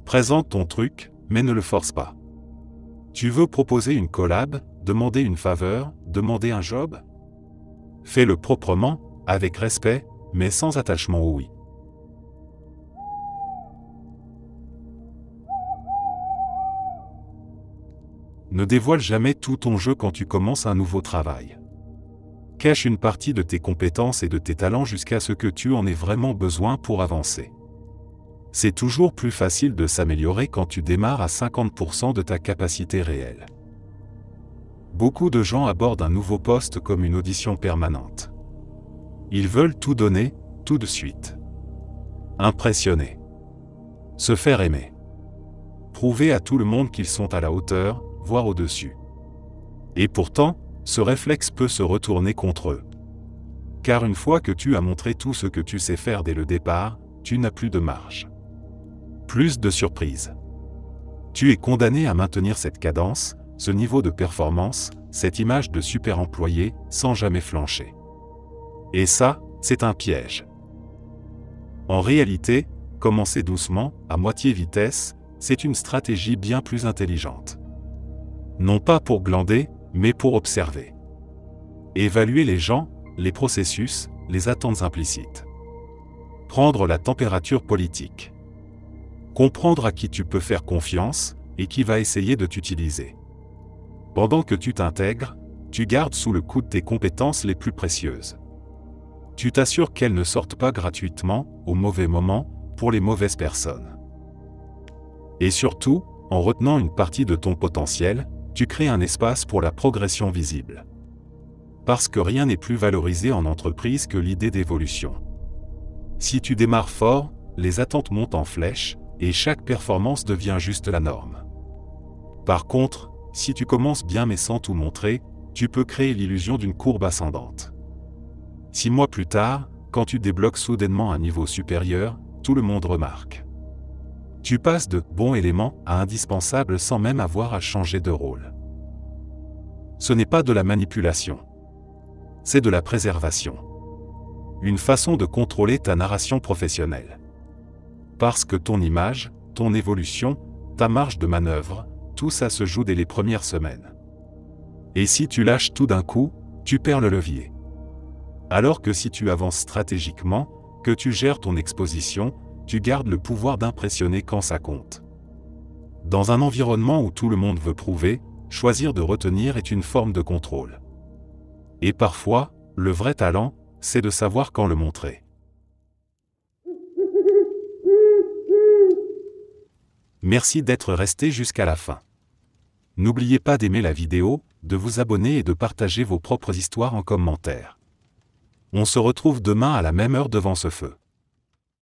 Présente ton truc, mais ne le force pas. Tu veux proposer une collab, demander une faveur, demander un job? Fais-le proprement, avec respect, mais sans attachement au oui. Ne dévoile jamais tout ton jeu quand tu commences un nouveau travail. Cache une partie de tes compétences et de tes talents jusqu'à ce que tu en aies vraiment besoin pour avancer. C'est toujours plus facile de s'améliorer quand tu démarres à 50% de ta capacité réelle. Beaucoup de gens abordent un nouveau poste comme une audition permanente. Ils veulent tout donner, tout de suite. Impressionner. Se faire aimer. Prouver à tout le monde qu'ils sont à la hauteur, voire au-dessus. Et pourtant, ce réflexe peut se retourner contre eux. Car une fois que tu as montré tout ce que tu sais faire dès le départ, tu n'as plus de marge. Plus de surprises. Tu es condamné à maintenir cette cadence, ce niveau de performance, cette image de super employé, sans jamais flancher. Et ça, c'est un piège. En réalité, commencer doucement, à moitié vitesse, c'est une stratégie bien plus intelligente. Non pas pour glander, mais pour observer. Évaluer les gens, les processus, les attentes implicites. Prendre la température politique. Comprendre à qui tu peux faire confiance, et qui va essayer de t'utiliser. Pendant que tu t'intègres, tu gardes sous le coude tes compétences les plus précieuses. Tu t'assures qu'elles ne sortent pas gratuitement, au mauvais moment, pour les mauvaises personnes. Et surtout, en retenant une partie de ton potentiel, tu crées un espace pour la progression visible. Parce que rien n'est plus valorisé en entreprise que l'idée d'évolution. Si tu démarres fort, les attentes montent en flèche, et chaque performance devient juste la norme. Par contre, si tu commences bien mais sans tout montrer, tu peux créer l'illusion d'une courbe ascendante. 6 mois plus tard, quand tu débloques soudainement un niveau supérieur, tout le monde remarque. Tu passes de « bon élément » à indispensable sans même avoir à changer de rôle. Ce n'est pas de la manipulation. C'est de la préservation. Une façon de contrôler ta narration professionnelle. Parce que ton image, ton évolution, ta marge de manœuvre, tout ça se joue dès les premières semaines. Et si tu lâches tout d'un coup, tu perds le levier. Alors que si tu avances stratégiquement, que tu gères ton exposition, tu gardes le pouvoir d'impressionner quand ça compte. Dans un environnement où tout le monde veut prouver, choisir de retenir est une forme de contrôle. Et parfois, le vrai talent, c'est de savoir quand le montrer. Merci d'être resté jusqu'à la fin. N'oubliez pas d'aimer la vidéo, de vous abonner et de partager vos propres histoires en commentaire. On se retrouve demain à la même heure devant ce feu.